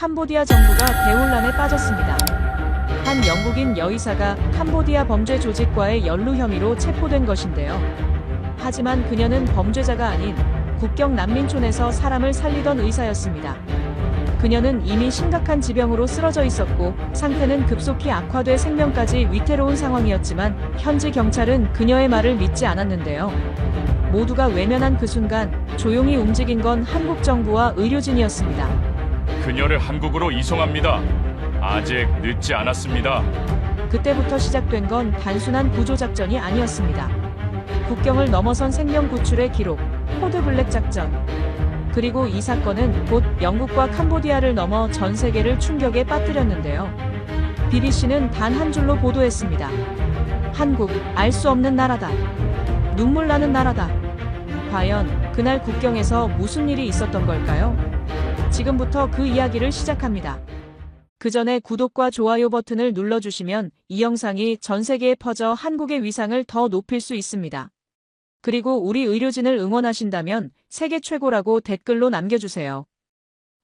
캄보디아 정부가 대혼란에 빠졌습니다. 한 영국인 여의사가 캄보디아 범죄 조직과의 연루 혐의로 체포된 것인데요. 하지만 그녀는 범죄자가 아닌 국경 난민촌에서 사람을 살리던 의사였습니다. 그녀는 이미 심각한 지병으로 쓰러져 있었고 상태는 급속히 악화돼 생명까지 위태로운 상황이었지만 현지 경찰은 그녀의 말을 믿지 않았는데요. 모두가 외면한 그 순간 조용히 움직인 건 한국 정부와 의료진이었습니다. 그녀를 한국으로 이송합니다. 아직 늦지 않았습니다. 그때부터 시작된 건 단순한 구조작전이 아니었습니다. 국경을 넘어선 생명 구출의 기록, 코드 블랙 작전. 그리고 이 사건은 곧 영국과 캄보디아를 넘어 전 세계를 충격에 빠뜨렸는데요. BBC는 단 한 줄로 보도했습니다. 한국, 알 수 없는 나라다. 눈물 나는 나라다. 과연 그날 국경에서 무슨 일이 있었던 걸까요? 지금부터 그 이야기를 시작합니다. 그 전에 구독과 좋아요 버튼을 눌러주시면 이 영상이 전 세계에 퍼져 한국의 위상을 더 높일 수 있습니다. 그리고 우리 의료진을 응원하신다면 세계 최고라고 댓글로 남겨주세요.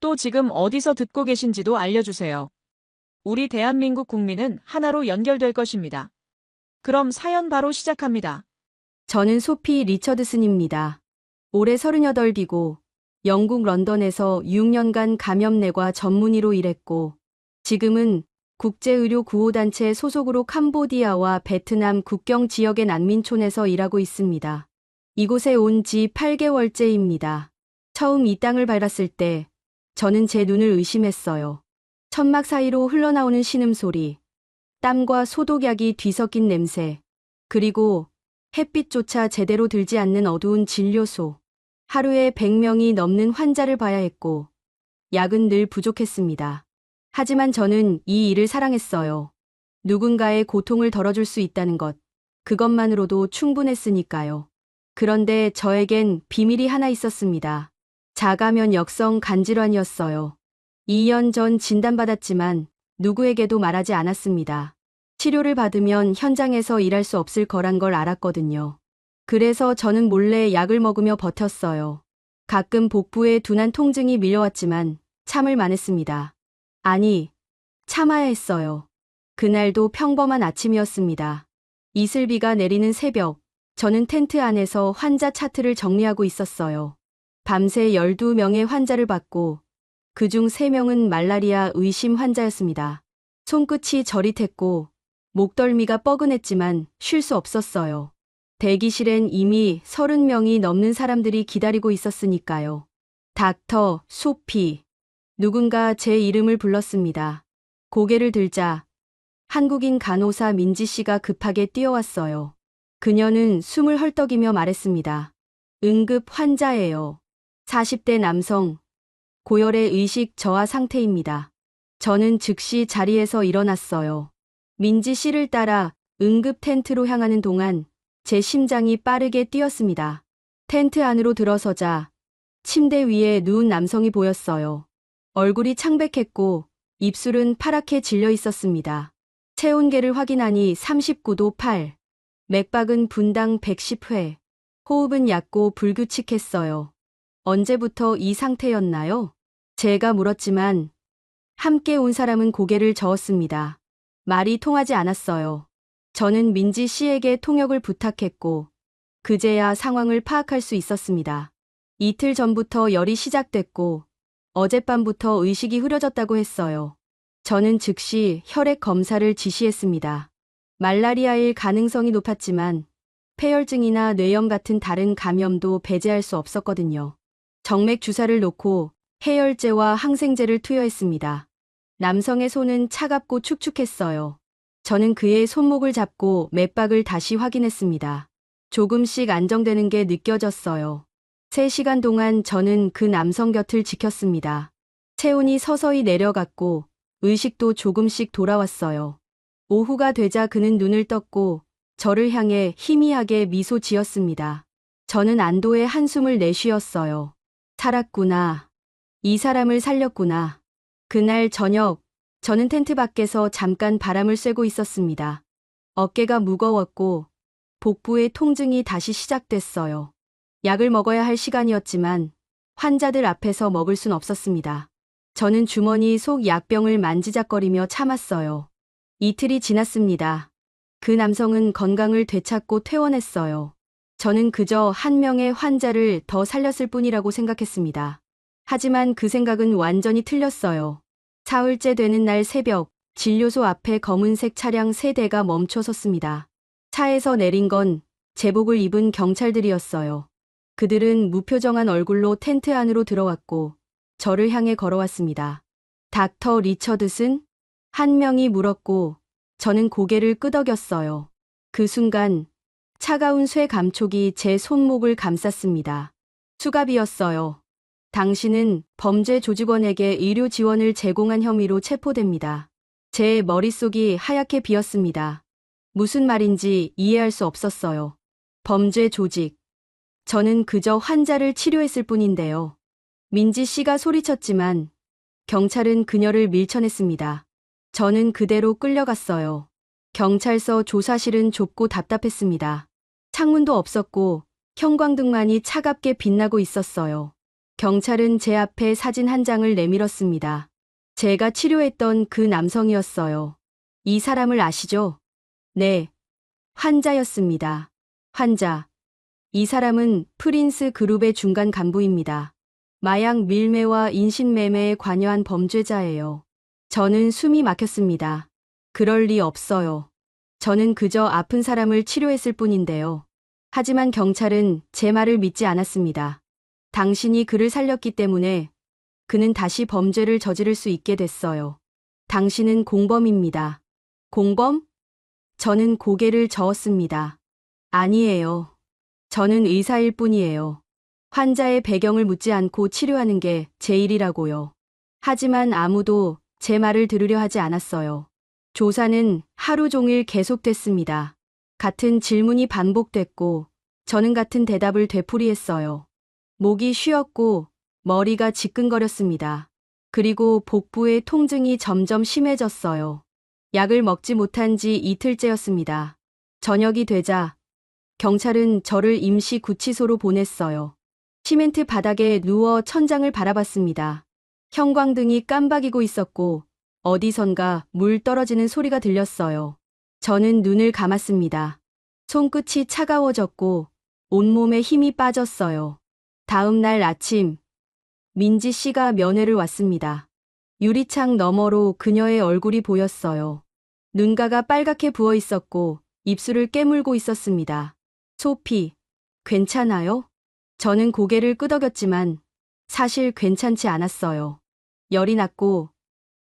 또 지금 어디서 듣고 계신지도 알려주세요. 우리 대한민국 국민은 하나로 연결될 것입니다. 그럼 사연 바로 시작합니다. 저는 소피 리처드슨입니다. 올해 38이고 영국 런던에서 6년간 감염내과 전문의로 일했고 지금은 국제의료구호단체 소속으로 캄보디아와 베트남 국경 지역의 난민촌에서 일하고 있습니다. 이곳에 온 지 8개월째입니다. 처음 이 땅을 밟았을 때 저는 제 눈을 의심했어요. 천막 사이로 흘러나오는 신음소리, 땀과 소독약이 뒤섞인 냄새, 그리고 햇빛조차 제대로 들지 않는 어두운 진료소. 하루에 100명이 넘는 환자를 봐야 했고 약은 늘 부족했습니다. 하지만 저는 이 일을 사랑했어요. 누군가의 고통을 덜어줄 수 있다는 것, 그것만으로도 충분했으니까요. 그런데 저에겐 비밀이 하나 있었습니다. 자가면역성 간질환이었어요. 2년 전 진단받았지만 누구에게도 말하지 않았습니다. 치료를 받으면 현장에서 일할 수 없을 거란 걸 알았거든요. 그래서 저는 몰래 약을 먹으며 버텼어요. 가끔 복부에 둔한 통증이 밀려왔지만 참을 만했습니다. 아니, 참아야 했어요. 그날도 평범한 아침이었습니다. 이슬비가 내리는 새벽, 저는 텐트 안에서 환자 차트를 정리하고 있었어요. 밤새 12명의 환자를 봤고 그중 3명은 말라리아 의심 환자였습니다. 손끝이 저릿했고 목덜미가 뻐근했지만 쉴 수 없었어요. 대기실엔 이미 30명이 넘는 사람들이 기다리고 있었으니까요. 닥터, 소피. 누군가 제 이름을 불렀습니다. 고개를 들자 한국인 간호사 민지 씨가 급하게 뛰어왔어요. 그녀는 숨을 헐떡이며 말했습니다. 응급 환자예요. 40대 남성. 고열의 의식 저하 상태입니다. 저는 즉시 자리에서 일어났어요. 민지 씨를 따라 응급 텐트로 향하는 동안 제 심장이 빠르게 뛰었습니다. 텐트 안으로 들어서자 침대 위에 누운 남성이 보였어요. 얼굴이 창백했고 입술은 파랗게 질려 있었습니다. 체온계를 확인하니 39도 8. 맥박은 분당 110회. 호흡은 얕고 불규칙했어요. 언제부터 이 상태였나요? 제가 물었지만 함께 온 사람은 고개를 저었습니다. 말이 통하지 않았어요. 저는 민지 씨에게 통역을 부탁했고 그제야 상황을 파악할 수 있었습니다. 이틀 전부터 열이 시작됐고 어젯밤부터 의식이 흐려졌다고 했어요. 저는 즉시 혈액 검사를 지시했습니다. 말라리아일 가능성이 높았지만 폐혈증이나 뇌염 같은 다른 감염도 배제할 수 없었거든요. 정맥 주사를 놓고 해열제와 항생제를 투여했습니다. 남성의 손은 차갑고 축축했어요. 저는 그의 손목을 잡고 맥박을 다시 확인했습니다. 조금씩 안정되는 게 느껴졌어요. 3시간 동안 저는 그 남성 곁을 지켰습니다. 체온이 서서히 내려갔고 의식도 조금씩 돌아왔어요. 오후가 되자 그는 눈을 떴고 저를 향해 희미하게 미소 지었습니다. 저는 안도의 한숨을 내쉬었어요. 살았구나. 이 사람을 살렸구나. 그날 저녁, 저는 텐트 밖에서 잠깐 바람을 쐬고 있었습니다. 어깨가 무거웠고 복부의 통증이 다시 시작됐어요. 약을 먹어야 할 시간이었지만 환자들 앞에서 먹을 순 없었습니다. 저는 주머니 속 약병을 만지작거리며 참았어요. 이틀이 지났습니다. 그 남성은 건강을 되찾고 퇴원했어요. 저는 그저 한 명의 환자를 더 살렸을 뿐이라고 생각했습니다. 하지만 그 생각은 완전히 틀렸어요. 사흘째 되는 날 새벽, 진료소 앞에 검은색 차량 3대가 멈춰 섰습니다. 차에서 내린 건 제복을 입은 경찰들이었어요. 그들은 무표정한 얼굴로 텐트 안으로 들어왔고 저를 향해 걸어왔습니다. 닥터 리처드슨? 한 명이 물었고 저는 고개를 끄덕였어요. 그 순간 차가운 쇠 감촉이 제 손목을 감쌌습니다. 수갑이었어요. 당신은 범죄 조직원에게 의료 지원을 제공한 혐의로 체포됩니다. 제 머릿속이 하얗게 비었습니다. 무슨 말인지 이해할 수 없었어요. 범죄 조직. 저는 그저 환자를 치료했을 뿐인데요. 민지 씨가 소리쳤지만 경찰은 그녀를 밀쳐냈습니다. 저는 그대로 끌려갔어요. 경찰서 조사실은 좁고 답답했습니다. 창문도 없었고 형광등만이 차갑게 빛나고 있었어요. 경찰은 제 앞에 사진 한 장을 내밀었습니다. 제가 치료했던 그 남성이었어요. 이 사람을 아시죠? 네. 환자였습니다. 환자. 이 사람은 프린스 그룹의 중간 간부입니다. 마약 밀매와 인신매매에 관여한 범죄자예요. 저는 숨이 막혔습니다. 그럴 리 없어요. 저는 그저 아픈 사람을 치료했을 뿐인데요. 하지만 경찰은 제 말을 믿지 않았습니다. 당신이 그를 살렸기 때문에 그는 다시 범죄를 저지를 수 있게 됐어요. 당신은 공범입니다. 공범? 저는 고개를 저었습니다. 아니에요. 저는 의사일 뿐이에요. 환자의 배경을 묻지 않고 치료하는 게 제 일이라고요. 하지만 아무도 제 말을 들으려 하지 않았어요. 조사는 하루 종일 계속됐습니다. 같은 질문이 반복됐고 저는 같은 대답을 되풀이했어요. 목이 쉬었고 머리가 지끈거렸습니다. 그리고 복부의 통증이 점점 심해졌어요. 약을 먹지 못한 지 이틀째였습니다. 저녁이 되자 경찰은 저를 임시 구치소로 보냈어요. 시멘트 바닥에 누워 천장을 바라봤습니다. 형광등이 깜박이고 있었고 어디선가 물 떨어지는 소리가 들렸어요. 저는 눈을 감았습니다. 손끝이 차가워졌고 온몸에 힘이 빠졌어요. 다음 날 아침, 민지 씨가 면회를 왔습니다. 유리창 너머로 그녀의 얼굴이 보였어요. 눈가가 빨갛게 부어 있었고 입술을 깨물고 있었습니다. 소피, 괜찮아요? 저는 고개를 끄덕였지만 사실 괜찮지 않았어요. 열이 났고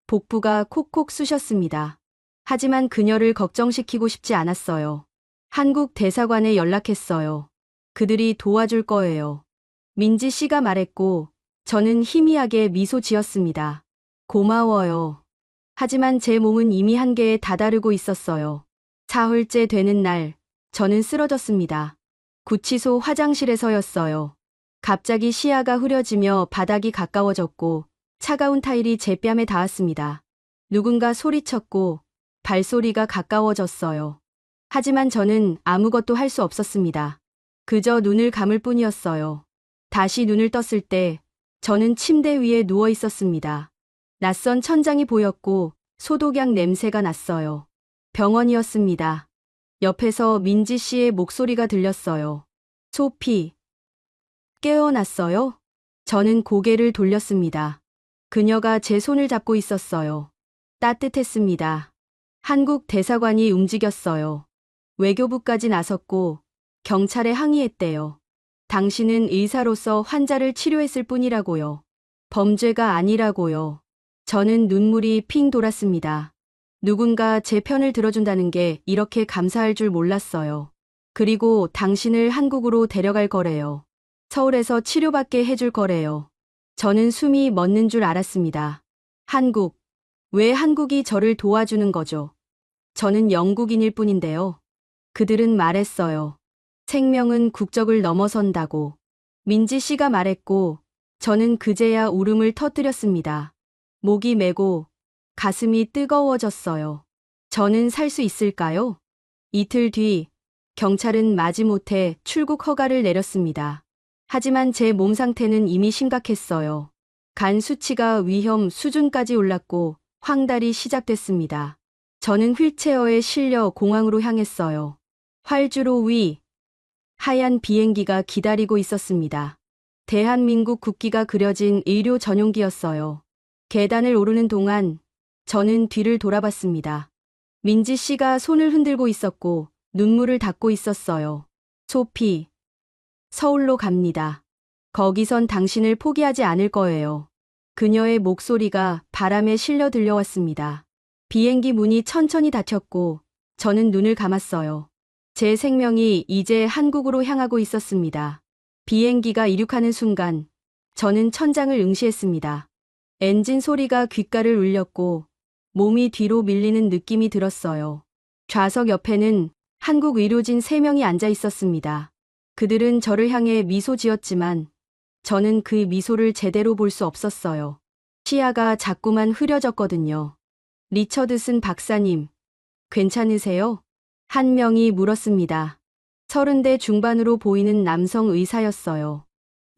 복부가 콕콕 쑤셨습니다. 하지만 그녀를 걱정시키고 싶지 않았어요. 한국 대사관에 연락했어요. 그들이 도와줄 거예요. 민지 씨가 말했고 저는 희미하게 미소 지었습니다. 고마워요. 하지만 제 몸은 이미 한계에 다다르고 있었어요. 사흘째 되는 날, 저는 쓰러졌습니다. 구치소 화장실에서였어요. 갑자기 시야가 흐려지며 바닥이 가까워졌고 차가운 타일이 제 뺨에 닿았습니다. 누군가 소리쳤고 발소리가 가까워졌어요. 하지만 저는 아무것도 할 수 없었습니다. 그저 눈을 감을 뿐이었어요. 다시 눈을 떴을 때 저는 침대 위에 누워 있었습니다. 낯선 천장이 보였고 소독약 냄새가 났어요. 병원이었습니다. 옆에서 민지 씨의 목소리가 들렸어요. 소피, 깨어났어요? 저는 고개를 돌렸습니다. 그녀가 제 손을 잡고 있었어요. 따뜻했습니다. 한국 대사관이 움직였어요. 외교부까지 나섰고 경찰에 항의했대요. 당신은 의사로서 환자를 치료했을 뿐이라고요. 범죄가 아니라고요. 저는 눈물이 핑 돌았습니다. 누군가 제 편을 들어준다는 게 이렇게 감사할 줄 몰랐어요. 그리고 당신을 한국으로 데려갈 거래요. 서울에서 치료받게 해줄 거래요. 저는 숨이 멎는 줄 알았습니다. 한국. 왜 한국이 저를 도와주는 거죠? 저는 영국인일 뿐인데요. 그들은 말했어요. 생명은 국적을 넘어선다고. 민지 씨가 말했고 저는 그제야 울음을 터뜨렸습니다. 목이 메고 가슴이 뜨거워졌어요. 저는 살 수 있을까요? 이틀 뒤 경찰은 마지못해 출국 허가를 내렸습니다. 하지만 제 몸 상태는 이미 심각했어요. 간 수치가 위험 수준까지 올랐고 황달이 시작됐습니다. 저는 휠체어에 실려 공항으로 향했어요. 활주로 위 하얀 비행기가 기다리고 있었습니다. 대한민국 국기가 그려진 의료 전용기였어요. 계단을 오르는 동안 저는 뒤를 돌아봤습니다. 민지 씨가 손을 흔들고 있었고 눈물을 닦고 있었어요. 소피, 서울로 갑니다. 거기선 당신을 포기하지 않을 거예요. 그녀의 목소리가 바람에 실려 들려왔습니다. 비행기 문이 천천히 닫혔고 저는 눈을 감았어요. 제 생명이 이제 한국으로 향하고 있었습니다. 비행기가 이륙하는 순간 저는 천장을 응시했습니다. 엔진 소리가 귓가를 울렸고 몸이 뒤로 밀리는 느낌이 들었어요. 좌석 옆에는 한국 의료진 3명이 앉아 있었습니다. 그들은 저를 향해 미소 지었지만 저는 그 미소를 제대로 볼 수 없었어요. 시야가 자꾸만 흐려졌거든요. 리처드슨 박사님, 괜찮으세요? 한 명이 물었습니다. 30대 중반으로 보이는 남성 의사였어요.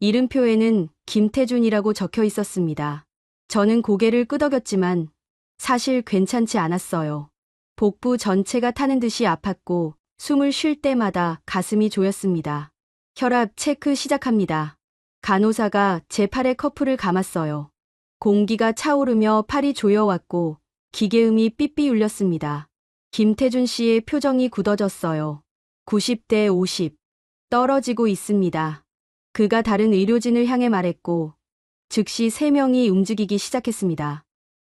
이름표에는 김태준이라고 적혀 있었습니다. 저는 고개를 끄덕였지만 사실 괜찮지 않았어요. 복부 전체가 타는 듯이 아팠고 숨을 쉴 때마다 가슴이 조였습니다. 혈압 체크 시작합니다. 간호사가 제 팔에 커프를 감았어요. 공기가 차오르며 팔이 조여왔고 기계음이 삐삐 울렸습니다. 김태준 씨의 표정이 굳어졌어요. 90대 50. 떨어지고 있습니다. 그가 다른 의료진을 향해 말했고 즉시 3명이 움직이기 시작했습니다.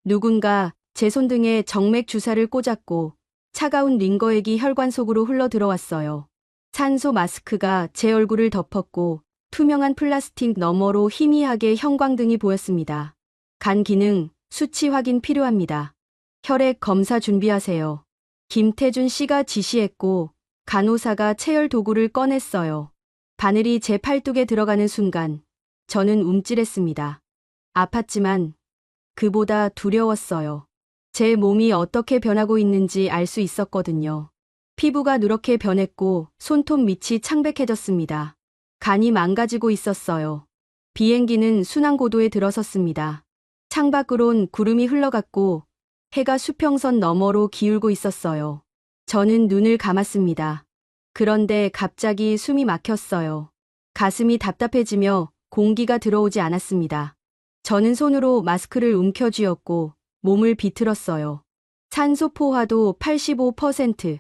누군가 제 손등에 정맥 주사를 꽂았고 차가운 링거액이 혈관 속으로 흘러 들어왔어요. 산소 마스크가 제 얼굴을 덮었고 투명한 플라스틱 너머로 희미하게 형광등이 보였습니다. 간 기능, 수치 확인 필요합니다. 혈액 검사 준비하세요. 김태준 씨가 지시했고 간호사가 체열 도구를 꺼냈어요. 바늘이 제 팔뚝에 들어가는 순간 저는 움찔했습니다. 아팠지만 그보다 두려웠어요. 제 몸이 어떻게 변하고 있는지 알 수 있었거든요. 피부가 누렇게 변했고 손톱 밑이 창백해졌습니다. 간이 망가지고 있었어요. 비행기는 순항고도에 들어섰습니다. 창밖으론 구름이 흘러갔고 해가 수평선 너머로 기울고 있었어요. 저는 눈을 감았습니다. 그런데 갑자기 숨이 막혔어요. 가슴이 답답해지며 공기가 들어오지 않았습니다. 저는 손으로 마스크를 움켜쥐었고 몸을 비틀었어요. 산소 포화도 85%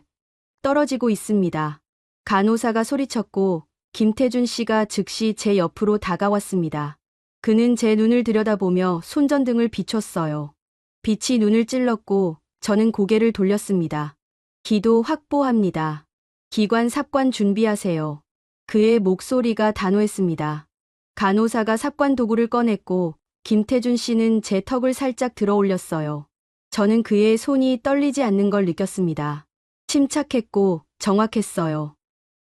떨어지고 있습니다. 간호사가 소리쳤고 김태준 씨가 즉시 제 옆으로 다가왔습니다. 그는 제 눈을 들여다보며 손전등을 비췄어요. 빛이 눈을 찔렀고 저는 고개를 돌렸습니다. 기도 확보합니다. 기관 삽관 준비하세요. 그의 목소리가 단호했습니다. 간호사가 삽관 도구를 꺼냈고 김태준 씨는 제 턱을 살짝 들어 올렸어요. 저는 그의 손이 떨리지 않는 걸 느꼈습니다. 침착했고 정확했어요.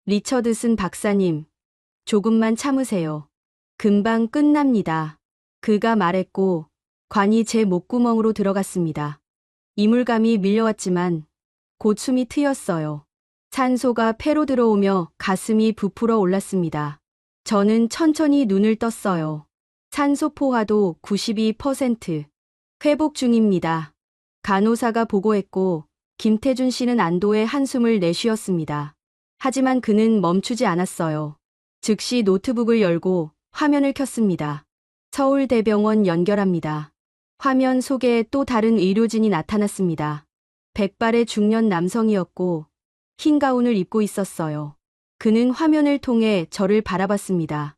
리처드슨 박사님, 조금만 참으세요. 금방 끝납니다. 그가 말했고 관이 제 목구멍으로 들어갔습니다. 이물감이 밀려왔지만 곧 숨이 트였어요. 산소가 폐로 들어오며 가슴이 부풀어 올랐습니다. 저는 천천히 눈을 떴어요. 산소 포화도 92%. 회복 중입니다. 간호사가 보고했고 김태준 씨는 안도의 한숨을 내쉬었습니다. 하지만 그는 멈추지 않았어요. 즉시 노트북을 열고 화면을 켰습니다. 서울대병원 연결합니다. 화면 속에 또 다른 의료진이 나타났습니다. 백발의 중년 남성이었고 흰 가운을 입고 있었어요. 그는 화면을 통해 저를 바라봤습니다.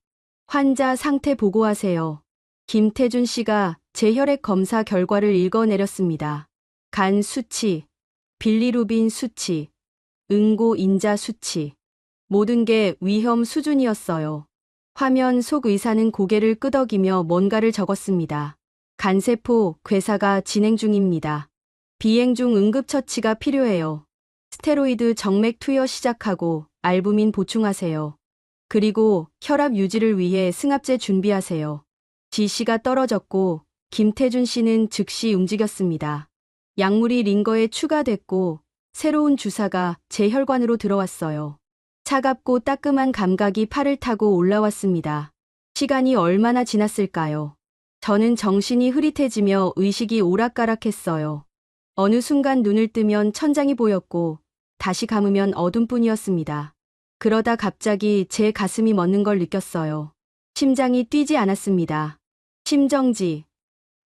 환자 상태 보고하세요. 김태준 씨가 제 혈액 검사 결과를 읽어내렸습니다. 간 수치, 빌리루빈 수치, 응고 인자 수치. 모든 게 위험 수준이었어요. 화면 속 의사는 고개를 끄덕이며 뭔가를 적었습니다. 간세포 괴사가 진행 중입니다. 비행 중 응급처치가 필요해요. 스테로이드 정맥 투여 시작하고 알부민 보충하세요. 그리고 혈압 유지를 위해 승합제 준비하세요. 지시가 떨어졌고 김태준 씨는 즉시 움직였습니다. 약물이 링거에 추가됐고 새로운 주사가 제 혈관으로 들어왔어요. 차갑고 따끔한 감각이 팔을 타고 올라왔습니다. 시간이 얼마나 지났을까요? 저는 정신이 흐릿해지며 의식이 오락가락했어요. 어느 순간 눈을 뜨면 천장이 보였고 다시 감으면 어둠뿐이었습니다. 그러다 갑자기 제 가슴이 멎는 걸 느꼈어요. 심장이 뛰지 않았습니다. 심정지.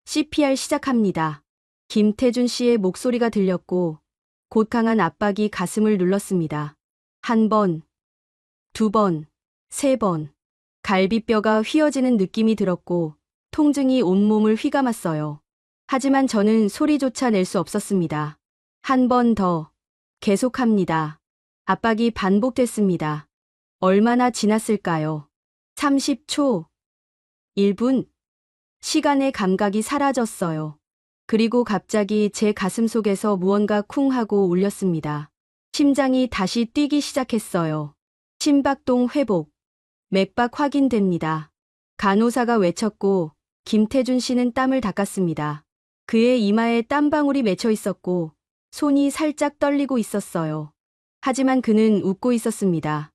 CPR 시작합니다. 김태준 씨의 목소리가 들렸고 곧 강한 압박이 가슴을 눌렀습니다. 한 번, 두 번, 세 번. 갈비뼈가 휘어지는 느낌이 들었고 통증이 온몸을 휘감았어요. 하지만 저는 소리조차 낼 수 없었습니다. 한 번 더. 계속합니다. 압박이 반복됐습니다. 얼마나 지났을까요? 30초. 1분. 시간의 감각이 사라졌어요. 그리고 갑자기 제 가슴 속에서 무언가 쿵 하고 울렸습니다. 심장이 다시 뛰기 시작했어요. 심박동 회복. 맥박 확인됩니다. 간호사가 외쳤고 김태준 씨는 땀을 닦았습니다. 그의 이마에 땀방울이 맺혀 있었고 손이 살짝 떨리고 있었어요. 하지만 그는 웃고 있었습니다.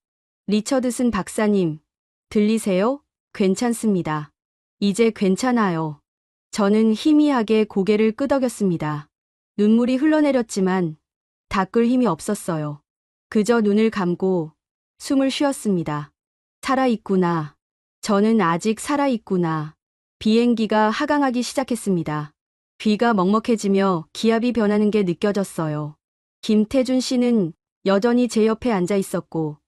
리처드슨 박사님, 들리세요? 괜찮습니다. 이제 괜찮아요. 저는 희미하게 고개를 끄덕였습니다. 눈물이 흘러내렸지만 닦을 힘이 없었어요. 그저 눈을 감고 숨을 쉬었습니다. 살아있구나. 저는 아직 살아있구나. 비행기가 하강하기 시작했습니다. 귀가 먹먹해지며 기압이 변하는 게 느껴졌어요. 김태준 씨는 여전히 제 옆에 앉아 있었고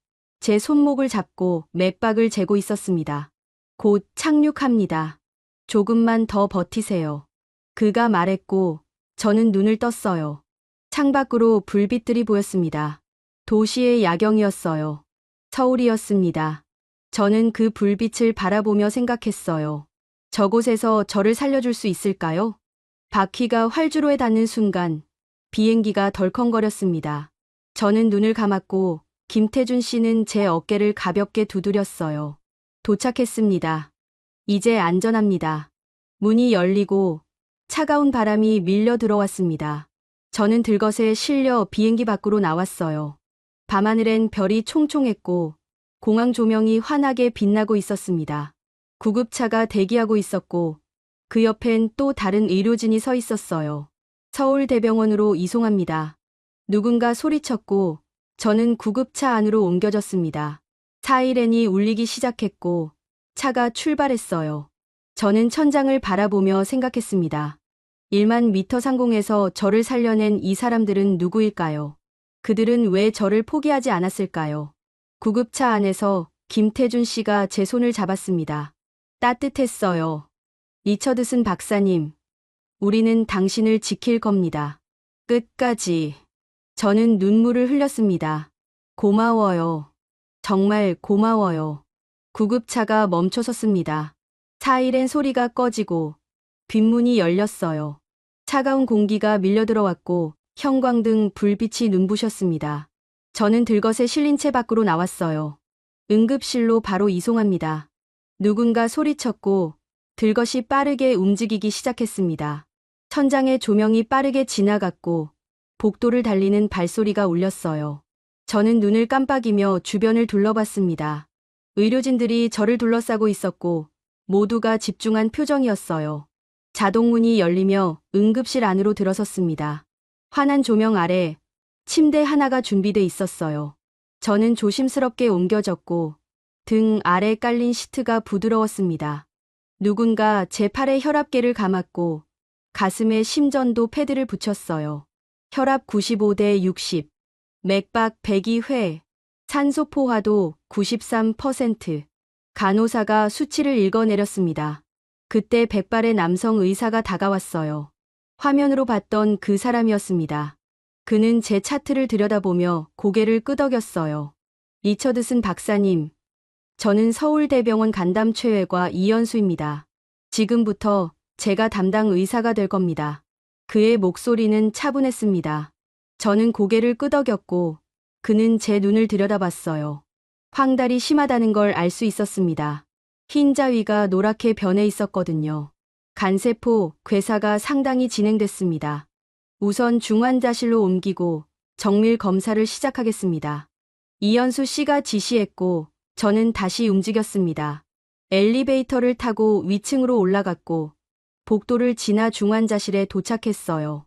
제 손목을 잡고 맥박을 재고 있었습니다. 곧 착륙합니다. 조금만 더 버티세요. 그가 말했고 저는 눈을 떴어요. 창밖으로 불빛들이 보였습니다. 도시의 야경이었어요. 서울이었습니다. 저는 그 불빛을 바라보며 생각했어요. 저곳에서 저를 살려줄 수 있을까요? 바퀴가 활주로에 닿는 순간 비행기가 덜컹거렸습니다. 저는 눈을 감았고 김태준 씨는 제 어깨를 가볍게 두드렸어요. 도착했습니다. 이제 안전합니다. 문이 열리고 차가운 바람이 밀려 들어왔습니다. 저는 들것에 실려 비행기 밖으로 나왔어요. 밤하늘엔 별이 총총했고 공항 조명이 환하게 빛나고 있었습니다. 구급차가 대기하고 있었고 그 옆엔 또 다른 의료진이 서 있었어요. 서울대병원으로 이송합니다. 누군가 소리쳤고 저는 구급차 안으로 옮겨졌습니다. 사이렌이 울리기 시작했고 차가 출발했어요. 저는 천장을 바라보며 생각했습니다. 1만 미터 상공에서 저를 살려낸 이 사람들은 누구일까요? 그들은 왜 저를 포기하지 않았을까요? 구급차 안에서 김태준 씨가 제 손을 잡았습니다. 따뜻했어요. 리처드슨 박사님, 우리는 당신을 지킬 겁니다. 끝까지. 저는 눈물을 흘렸습니다. 고마워요. 정말 고마워요. 구급차가 멈춰섰습니다. 사이렌 소리가 꺼지고 뒷문이 열렸어요. 차가운 공기가 밀려들어왔고 형광등 불빛이 눈부셨습니다. 저는 들것에 실린 채 밖으로 나왔어요. 응급실로 바로 이송합니다. 누군가 소리쳤고 들것이 빠르게 움직이기 시작했습니다. 천장의 조명이 빠르게 지나갔고 복도를 달리는 발소리가 울렸어요. 저는 눈을 깜빡이며 주변을 둘러봤습니다. 의료진들이 저를 둘러싸고 있었고 모두가 집중한 표정이었어요. 자동문이 열리며 응급실 안으로 들어섰습니다. 환한 조명 아래 침대 하나가 준비돼 있었어요. 저는 조심스럽게 옮겨졌고 등 아래 깔린 시트가 부드러웠습니다. 누군가 제 팔에 혈압계를 감았고 가슴에 심전도 패드를 붙였어요. 혈압 95대 60, 맥박 102회, 산소 포화도 93%. 간호사가 수치를 읽어내렸습니다. 그때 백발의 남성 의사가 다가왔어요. 화면으로 봤던 그 사람이었습니다. 그는 제 차트를 들여다보며 고개를 끄덕였어요. 리처드슨 박사님, 저는 서울대병원 간담최외과 이연수입니다. 지금부터 제가 담당 의사가 될 겁니다. 그의 목소리는 차분했습니다. 저는 고개를 끄덕였고 그는 제 눈을 들여다봤어요. 황달이 심하다는 걸 알 수 있었습니다. 흰자위가 노랗게 변해 있었거든요. 간세포 괴사가 상당히 진행됐습니다. 우선 중환자실로 옮기고 정밀 검사를 시작하겠습니다. 이연수 씨가 지시했고 저는 다시 움직였습니다. 엘리베이터를 타고 위층으로 올라갔고 복도를 지나 중환자실에 도착했어요.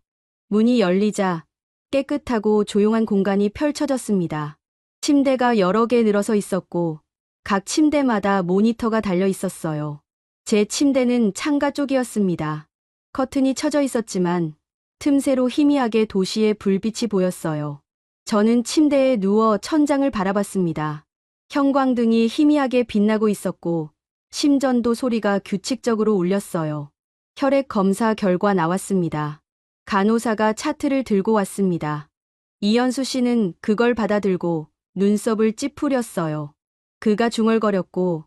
문이 열리자 깨끗하고 조용한 공간이 펼쳐졌습니다. 침대가 여러 개 늘어서 있었고 각 침대마다 모니터가 달려 있었어요. 제 침대는 창가 쪽이었습니다. 커튼이 쳐져 있었지만 틈새로 희미하게 도시의 불빛이 보였어요. 저는 침대에 누워 천장을 바라봤습니다. 형광등이 희미하게 빛나고 있었고 심전도 소리가 규칙적으로 울렸어요. 혈액 검사 결과 나왔습니다. 간호사가 차트를 들고 왔습니다. 이현수 씨는 그걸 받아들고 눈썹을 찌푸렸어요. 그가 중얼거렸고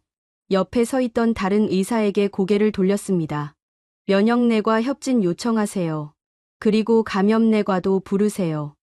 옆에 서 있던 다른 의사에게 고개를 돌렸습니다. 면역내과 협진 요청하세요. 그리고 감염내과도 부르세요.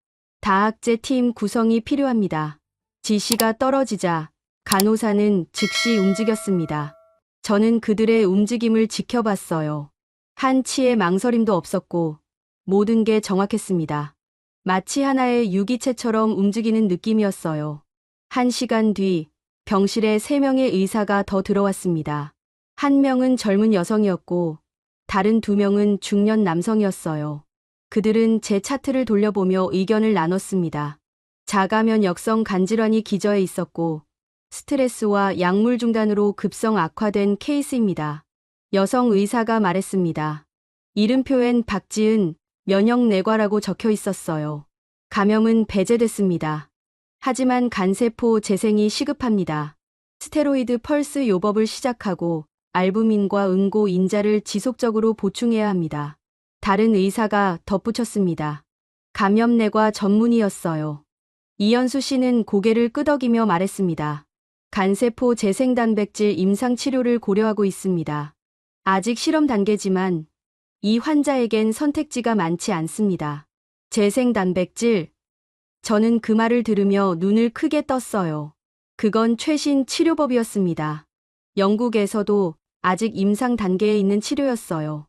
다학제 팀 구성이 필요합니다. 지시가 떨어지자 간호사는 즉시 움직였습니다. 저는 그들의 움직임을 지켜봤어요. 한치의 망설임도 없었고 모든 게 정확했습니다. 마치 하나의 유기체처럼 움직이는 느낌이었어요. 1시간 뒤 병실에 3명의 의사가 더 들어왔습니다. 1명은 젊은 여성이었고 다른 2명은 중년 남성이었어요. 그들은 제 차트를 돌려보며 의견을 나눴습니다. 자가면역성 간질환이 기저에 있었고 스트레스와 약물 중단으로 급성 악화된 케이스입니다. 여성 의사가 말했습니다. 이름표엔 박지은 면역내과라고 적혀 있었어요. 감염은 배제됐습니다. 하지만 간세포 재생이 시급합니다. 스테로이드 펄스 요법을 시작하고 알부민과 응고 인자를 지속적으로 보충해야 합니다. 다른 의사가 덧붙였습니다. 감염내과 전문의였어요. 이현수 씨는 고개를 끄덕이며 말했습니다. 간세포 재생단백질 임상치료를 고려하고 있습니다. 아직 실험 단계지만 이 환자에겐 선택지가 많지 않습니다. 재생단백질. 저는 그 말을 들으며 눈을 크게 떴어요. 그건 최신 치료법이었습니다. 영국에서도 아직 임상 단계에 있는 치료였어요.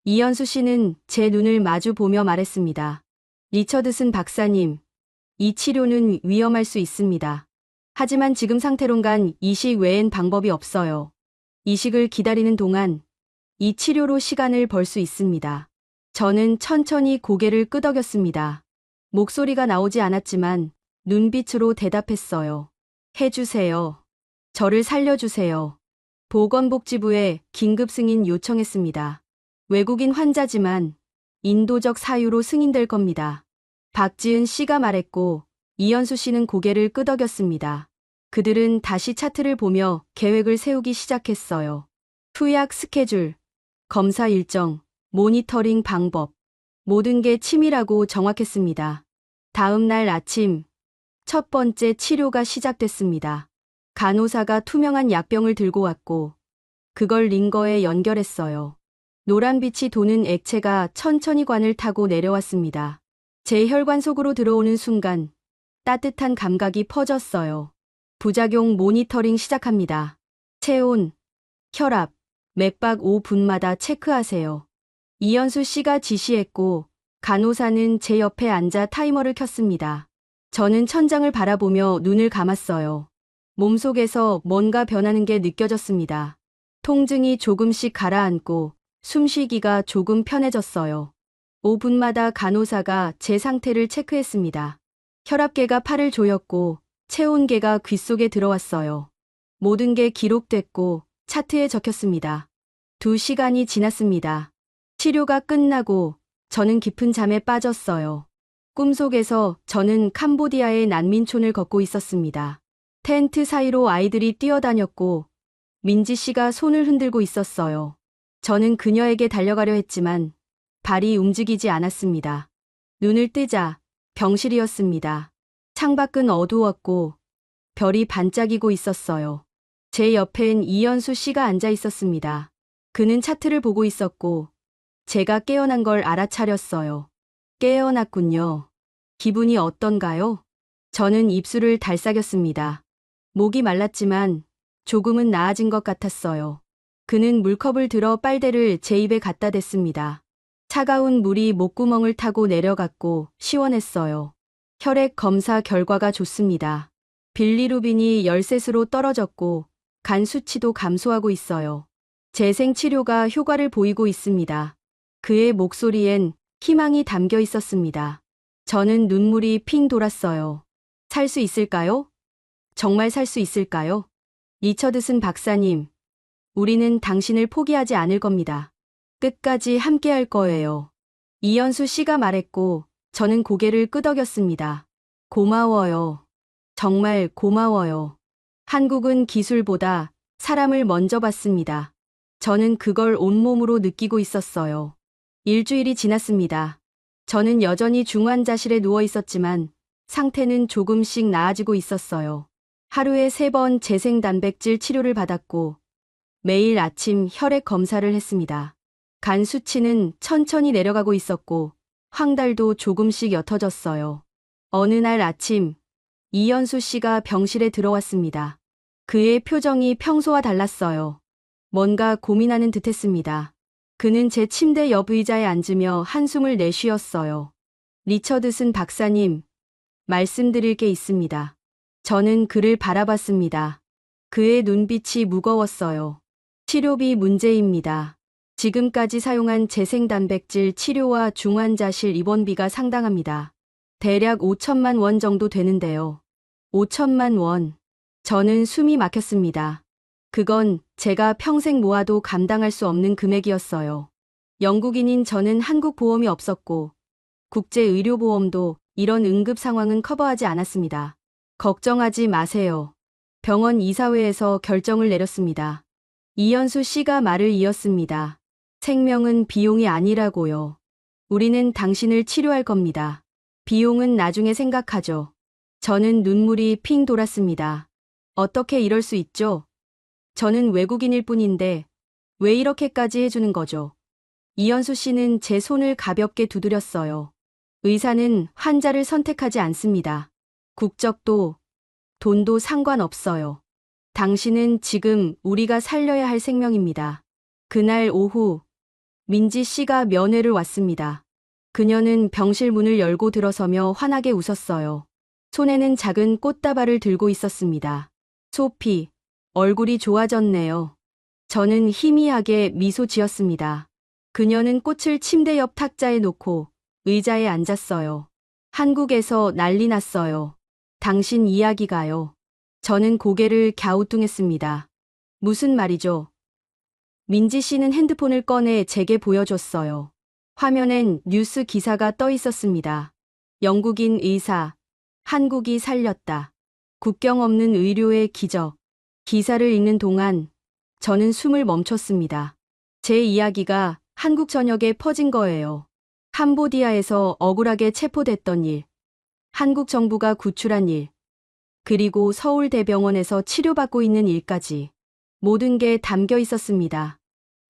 이현수 씨는 제 눈을 마주 보며 말했습니다. 리처드슨 박사님, 이 치료는 위험할 수 있습니다. 하지만 지금 상태론간 이식 외엔 방법이 없어요. 이식을 기다리는 동안 이 치료로 시간을 벌 수 있습니다. 저는 천천히 고개를 끄덕였습니다. 목소리가 나오지 않았지만 눈빛으로 대답했어요. 해주세요. 저를 살려주세요. 보건복지부에 긴급 승인 요청했습니다. 외국인 환자지만 인도적 사유로 승인될 겁니다. 박지은 씨가 말했고 이현수 씨는 고개를 끄덕였습니다. 그들은 다시 차트를 보며 계획을 세우기 시작했어요. 투약 스케줄, 검사 일정, 모니터링 방법, 모든 게 치밀하고 정확했습니다. 다음 날 아침, 첫 번째 치료가 시작됐습니다. 간호사가 투명한 약병을 들고 왔고 그걸 링거에 연결했어요. 노란빛이 도는 액체가 천천히 관을 타고 내려왔습니다. 제 혈관 속으로 들어오는 순간 따뜻한 감각이 퍼졌어요. 부작용 모니터링 시작합니다. 체온, 혈압, 맥박 5분마다 체크하세요. 이현수 씨가 지시했고 간호사는 제 옆에 앉아 타이머를 켰습니다. 저는 천장을 바라보며 눈을 감았어요. 몸속에서 뭔가 변하는 게 느껴졌습니다. 통증이 조금씩 가라앉고 숨쉬기가 조금 편해졌어요. 5분마다 간호사가 제 상태를 체크했습니다. 혈압계가 팔을 조였고 체온계가 귓속에 들어왔어요. 모든 게 기록됐고 차트에 적혔습니다. 2시간이 지났습니다. 치료가 끝나고 저는 깊은 잠에 빠졌어요. 꿈속에서 저는 캄보디아의 난민촌을 걷고 있었습니다. 텐트 사이로 아이들이 뛰어다녔고 민지 씨가 손을 흔들고 있었어요. 저는 그녀에게 달려가려 했지만 발이 움직이지 않았습니다. 눈을 뜨자 병실이었습니다. 창밖은 어두웠고 별이 반짝이고 있었어요. 제 옆엔 이현수 씨가 앉아 있었습니다. 그는 차트를 보고 있었고 제가 깨어난 걸 알아차렸어요. 깨어났군요. 기분이 어떤가요? 저는 입술을 달싹였습니다. 목이 말랐지만 조금은 나아진 것 같았어요. 그는 물컵을 들어 빨대를 제 입에 갖다 댔습니다. 차가운 물이 목구멍을 타고 내려갔고 시원했어요. 혈액 검사 결과가 좋습니다. 빌리루빈이 13수로 떨어졌고 간 수치도 감소하고 있어요. 재생 치료가 효과를 보이고 있습니다. 그의 목소리엔 희망이 담겨 있었습니다. 저는 눈물이 핑 돌았어요. 살 수 있을까요? 정말 살 수 있을까요? 리처드슨 박사님, 우리는 당신을 포기하지 않을 겁니다. 끝까지 함께 할 거예요. 이현수 씨가 말했고, 저는 고개를 끄덕였습니다. 고마워요. 정말 고마워요. 한국은 기술보다 사람을 먼저 봤습니다. 저는 그걸 온몸으로 느끼고 있었어요. 일주일이 지났습니다. 저는 여전히 중환자실에 누워 있었지만 상태는 조금씩 나아지고 있었어요. 하루에 3번 재생 단백질 치료를 받았고 매일 아침 혈액 검사를 했습니다. 간 수치는 천천히 내려가고 있었고 황달도 조금씩 옅어졌어요. 어느 날 아침 이현수 씨가 병실에 들어왔습니다. 그의 표정이 평소와 달랐어요. 뭔가 고민하는 듯했습니다. 그는 제 침대 옆 의자에 앉으며 한숨을 내쉬었어요. 리처드슨 박사님, 말씀드릴 게 있습니다. 저는 그를 바라봤습니다. 그의 눈빛이 무거웠어요. 치료비 문제입니다. 지금까지 사용한 재생단백질 치료와 중환자실 입원비가 상당합니다. 대략 5천만 원 정도 되는데요. 5천만 원. 저는 숨이 막혔습니다. 그건 제가 평생 모아도 감당할 수 없는 금액이었어요. 영국인인 저는 한국 보험이 없었고 국제의료보험도 이런 응급 상황은 커버하지 않았습니다. 걱정하지 마세요. 병원 이사회에서 결정을 내렸습니다. 이현수 씨가 말을 이었습니다. 생명은 비용이 아니라고요. 우리는 당신을 치료할 겁니다. 비용은 나중에 생각하죠. 저는 눈물이 핑 돌았습니다. 어떻게 이럴 수 있죠? 저는 외국인일 뿐인데 왜 이렇게까지 해주는 거죠? 이현수 씨는 제 손을 가볍게 두드렸어요. 의사는 환자를 선택하지 않습니다. 국적도, 돈도 상관없어요. 당신은 지금 우리가 살려야 할 생명입니다. 그날 오후, 민지 씨가 면회를 왔습니다. 그녀는 병실 문을 열고 들어서며 환하게 웃었어요. 손에는 작은 꽃다발을 들고 있었습니다. 소피, 얼굴이 좋아졌네요. 저는 희미하게 미소 지었습니다. 그녀는 꽃을 침대 옆 탁자에 놓고 의자에 앉았어요. 한국에서 난리 났어요. 당신 이야기가요. 저는 고개를 갸우뚱했습니다. 무슨 말이죠? 민지 씨는 핸드폰을 꺼내 제게 보여줬어요. 화면엔 뉴스 기사가 떠 있었습니다. 영국인 의사, 한국이 살렸다. 국경 없는 의료의 기적. 기사를 읽는 동안 저는 숨을 멈췄습니다. 제 이야기가 한국 전역에 퍼진 거예요. 캄보디아에서 억울하게 체포됐던 일, 한국 정부가 구출한 일, 그리고 서울대병원에서 치료받고 있는 일까지 모든 게 담겨 있었습니다.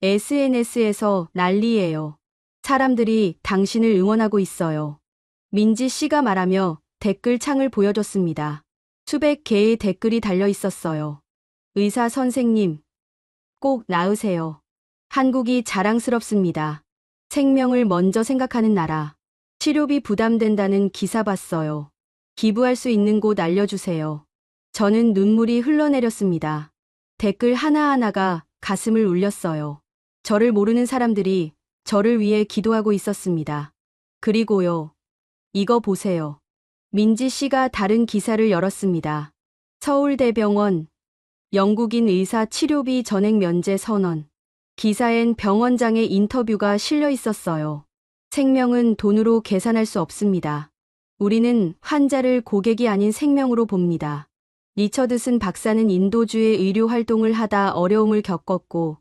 SNS에서 난리예요. 사람들이 당신을 응원하고 있어요. 민지 씨가 말하며 댓글 창을 보여줬습니다. 수백 개의 댓글이 달려 있었어요. 의사 선생님, 꼭 나으세요. 한국이 자랑스럽습니다. 생명을 먼저 생각하는 나라. 치료비 부담된다는 기사 봤어요. 기부할 수 있는 곳 알려주세요. 저는 눈물이 흘러내렸습니다. 댓글 하나하나가 가슴을 울렸어요. 저를 모르는 사람들이 저를 위해 기도하고 있었습니다. 그리고요. 이거 보세요. 민지 씨가 다른 기사를 열었습니다. 서울대병원, 영국인 의사 치료비 전액 면제 선언. 기사엔 병원장의 인터뷰가 실려 있었어요. 생명은 돈으로 계산할 수 없습니다. 우리는 환자를 고객이 아닌 생명으로 봅니다. 리처드슨 박사는 인도주의 의료 활동을 하다 어려움을 겪었고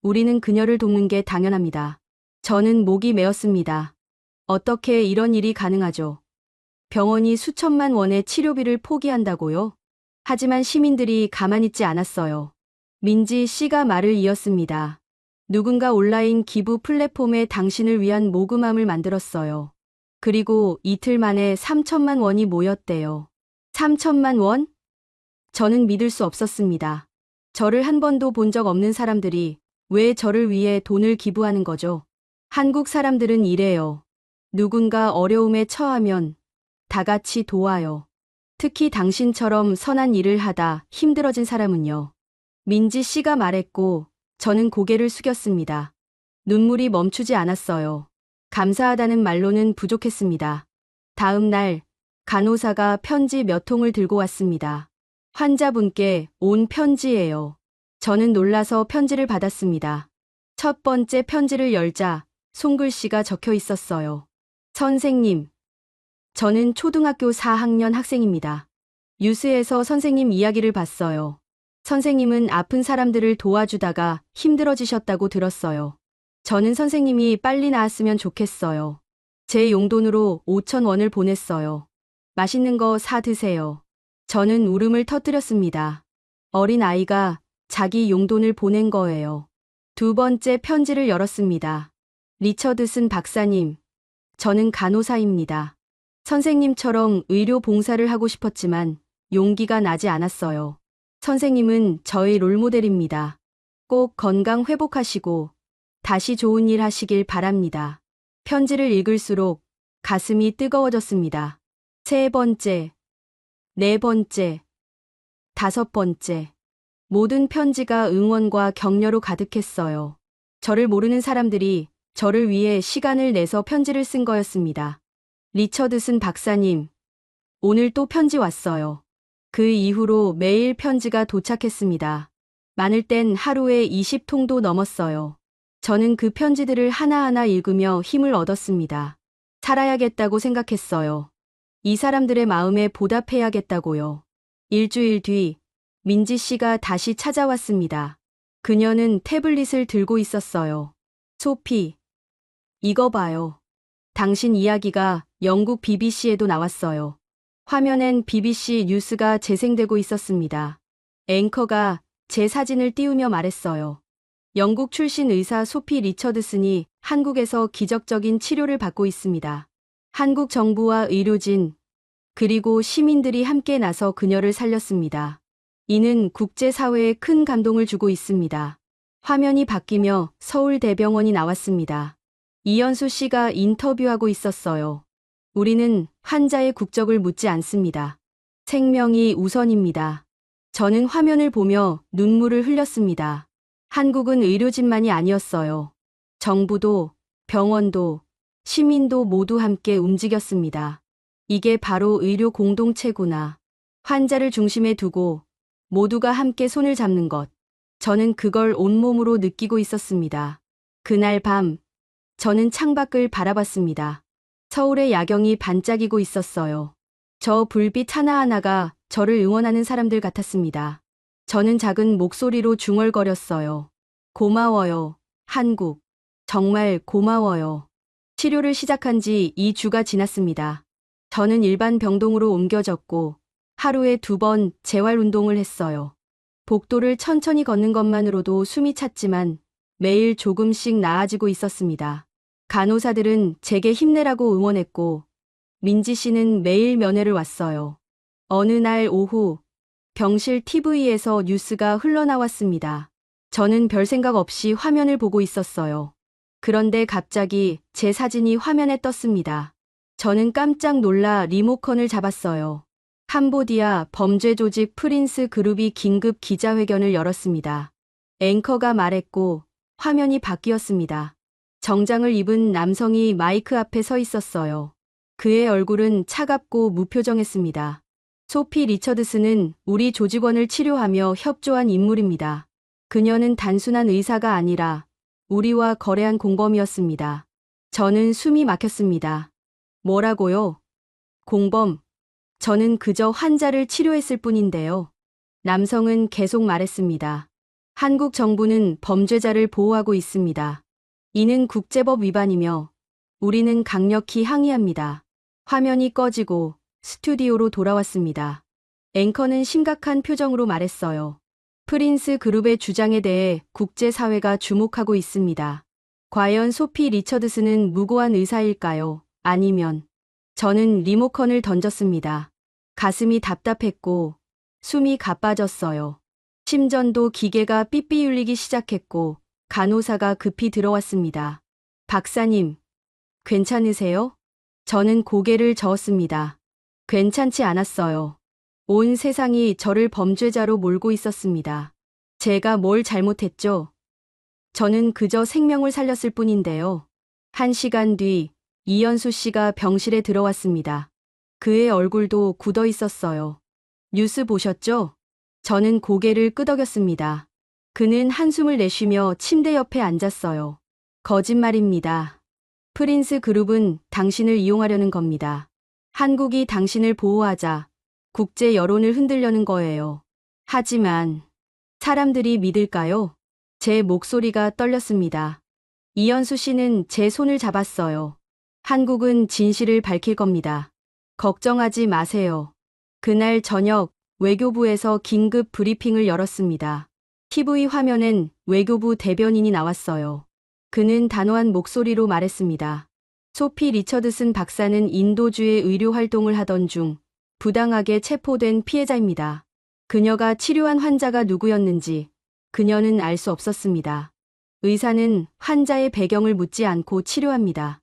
우리는 그녀를 돕는 게 당연합니다. 저는 목이 메었습니다. 어떻게 이런 일이 가능하죠? 병원이 수천만 원의 치료비를 포기한다고요? 하지만 시민들이 가만히 있지 않았어요. 민지 씨가 말을 이었습니다. 누군가 온라인 기부 플랫폼에 당신을 위한 모금함을 만들었어요. 그리고 이틀 만에 3천만 원이 모였대요. 3천만 원? 저는 믿을 수 없었습니다. 저를 한 번도 본 적 없는 사람들이 왜 저를 위해 돈을 기부하는 거죠? 한국 사람들은 이래요. 누군가 어려움에 처하면 다 같이 도와요. 특히 당신처럼 선한 일을 하다 힘들어진 사람은요. 민지 씨가 말했고 저는 고개를 숙였습니다. 눈물이 멈추지 않았어요. 감사하다는 말로는 부족했습니다. 다음 날 간호사가 편지 몇 통을 들고 왔습니다. 환자분께 온 편지예요. 저는 놀라서 편지를 받았습니다. 첫 번째 편지를 열자 손글씨가 적혀 있었어요. 선생님, 저는 초등학교 4학년 학생입니다. 뉴스에서 선생님 이야기를 봤어요. 선생님은 아픈 사람들을 도와주다가 힘들어지셨다고 들었어요. 저는 선생님이 빨리 나았으면 좋겠어요. 제 용돈으로 5,000원을 보냈어요. 맛있는 거 사 드세요. 저는 울음을 터뜨렸습니다. 어린 아이가 자기 용돈을 보낸 거예요. 두 번째 편지를 열었습니다. 리처드슨 박사님, 저는 간호사입니다. 선생님처럼 의료 봉사를 하고 싶었지만 용기가 나지 않았어요. 선생님은 저의 롤모델입니다. 꼭 건강 회복하시고 다시 좋은 일 하시길 바랍니다. 편지를 읽을수록 가슴이 뜨거워졌습니다. 세 번째, 네 번째, 다섯 번째. 모든 편지가 응원과 격려로 가득했어요. 저를 모르는 사람들이 저를 위해 시간을 내서 편지를 쓴 거였습니다. 리처드슨 박사님, 오늘 또 편지 왔어요. 그 이후로 매일 편지가 도착했습니다. 많을 땐 하루에 20통도 넘었어요. 저는 그 편지들을 하나하나 읽으며 힘을 얻었습니다. 살아야겠다고 생각했어요. 이 사람들의 마음에 보답해야겠다고요. 일주일 뒤 민지 씨가 다시 찾아왔습니다. 그녀는 태블릿을 들고 있었어요. 소피, 이거 봐요. 당신 이야기가 영국 BBC에도 나왔어요. 화면엔 BBC 뉴스가 재생되고 있었습니다. 앵커가 제 사진을 띄우며 말했어요. 영국 출신 의사 소피 리처드슨이 한국에서 기적적인 치료를 받고 있습니다. 한국 정부와 의료진, 그리고 시민들이 함께 나서 그녀를 살렸습니다. 이는 국제사회에 큰 감동을 주고 있습니다. 화면이 바뀌며 서울대병원이 나왔습니다. 이현수 씨가 인터뷰하고 있었어요. 우리는 환자의 국적을 묻지 않습니다. 생명이 우선입니다. 저는 화면을 보며 눈물을 흘렸습니다. 한국은 의료진만이 아니었어요. 정부도, 병원도, 시민도 모두 함께 움직였습니다. 이게 바로 의료 공동체구나. 환자를 중심에 두고 모두가 함께 손을 잡는 것. 저는 그걸 온몸으로 느끼고 있었습니다. 그날 밤, 저는 창밖을 바라봤습니다. 서울의 야경이 반짝이고 있었어요. 저 불빛 하나하나가 저를 응원하는 사람들 같았습니다. 저는 작은 목소리로 중얼거렸어요. 고마워요, 한국. 정말 고마워요. 치료를 시작한 지 2주가 지났습니다. 저는 일반 병동으로 옮겨졌고 하루에 2번 재활 운동을 했어요. 복도를 천천히 걷는 것만으로도 숨이 찼지만 매일 조금씩 나아지고 있었습니다. 간호사들은 제게 힘내라고 응원했고 민지 씨는 매일 면회를 왔어요. 어느 날 오후 병실 TV에서 뉴스가 흘러나왔습니다. 저는 별 생각 없이 화면을 보고 있었어요. 그런데 갑자기 제 사진이 화면에 떴습니다. 저는 깜짝 놀라 리모컨을 잡았어요. 캄보디아 범죄 조직 프린스 그룹이 긴급 기자회견을 열었습니다. 앵커가 말했고 화면이 바뀌었습니다. 정장을 입은 남성이 마이크 앞에 서 있었어요. 그의 얼굴은 차갑고 무표정했습니다. 소피 리처드슨은 우리 조직원을 치료하며 협조한 인물입니다. 그녀는 단순한 의사가 아니라 우리와 거래한 공범이었습니다. 저는 숨이 막혔습니다. 뭐라고요? 공범. 저는 그저 환자를 치료했을 뿐인데요. 남성은 계속 말했습니다. 한국 정부는 범죄자를 보호하고 있습니다. 이는 국제법 위반이며 우리는 강력히 항의합니다. 화면이 꺼지고 스튜디오로 돌아왔습니다. 앵커는 심각한 표정으로 말했어요. 프린스 그룹의 주장에 대해 국제사회가 주목하고 있습니다. 과연 소피 리처드슨은 무고한 의사일까요? 아니면 저는 리모컨을 던졌습니다. 가슴이 답답했고 숨이 가빠졌어요. 심전도 기계가 삐삐 울리기 시작했고 간호사가 급히 들어왔습니다. 박사님, 괜찮으세요? 저는 고개를 저었습니다. 괜찮지 않았어요. 온 세상이 저를 범죄자로 몰고 있었습니다. 제가 뭘 잘못했죠? 저는 그저 생명을 살렸을 뿐인데요. 1시간 뒤 이현수 씨가 병실에 들어왔습니다. 그의 얼굴도 굳어 있었어요. 뉴스 보셨죠? 저는 고개를 끄덕였습니다. 그는 한숨을 내쉬며 침대 옆에 앉았어요. 거짓말입니다. 프린스 그룹은 당신을 이용하려는 겁니다. 한국이 당신을 보호하자 국제 여론을 흔들려는 거예요. 하지만 사람들이 믿을까요? 제 목소리가 떨렸습니다. 이현수 씨는 제 손을 잡았어요. 한국은 진실을 밝힐 겁니다. 걱정하지 마세요. 그날 저녁 외교부에서 긴급 브리핑을 열었습니다. TV 화면엔 외교부 대변인이 나왔어요. 그는 단호한 목소리로 말했습니다. 소피 리처드슨 박사는 인도주의 의료 활동을 하던 중 부당하게 체포된 피해자입니다. 그녀가 치료한 환자가 누구였는지 그녀는 알 수 없었습니다. 의사는 환자의 배경을 묻지 않고 치료합니다.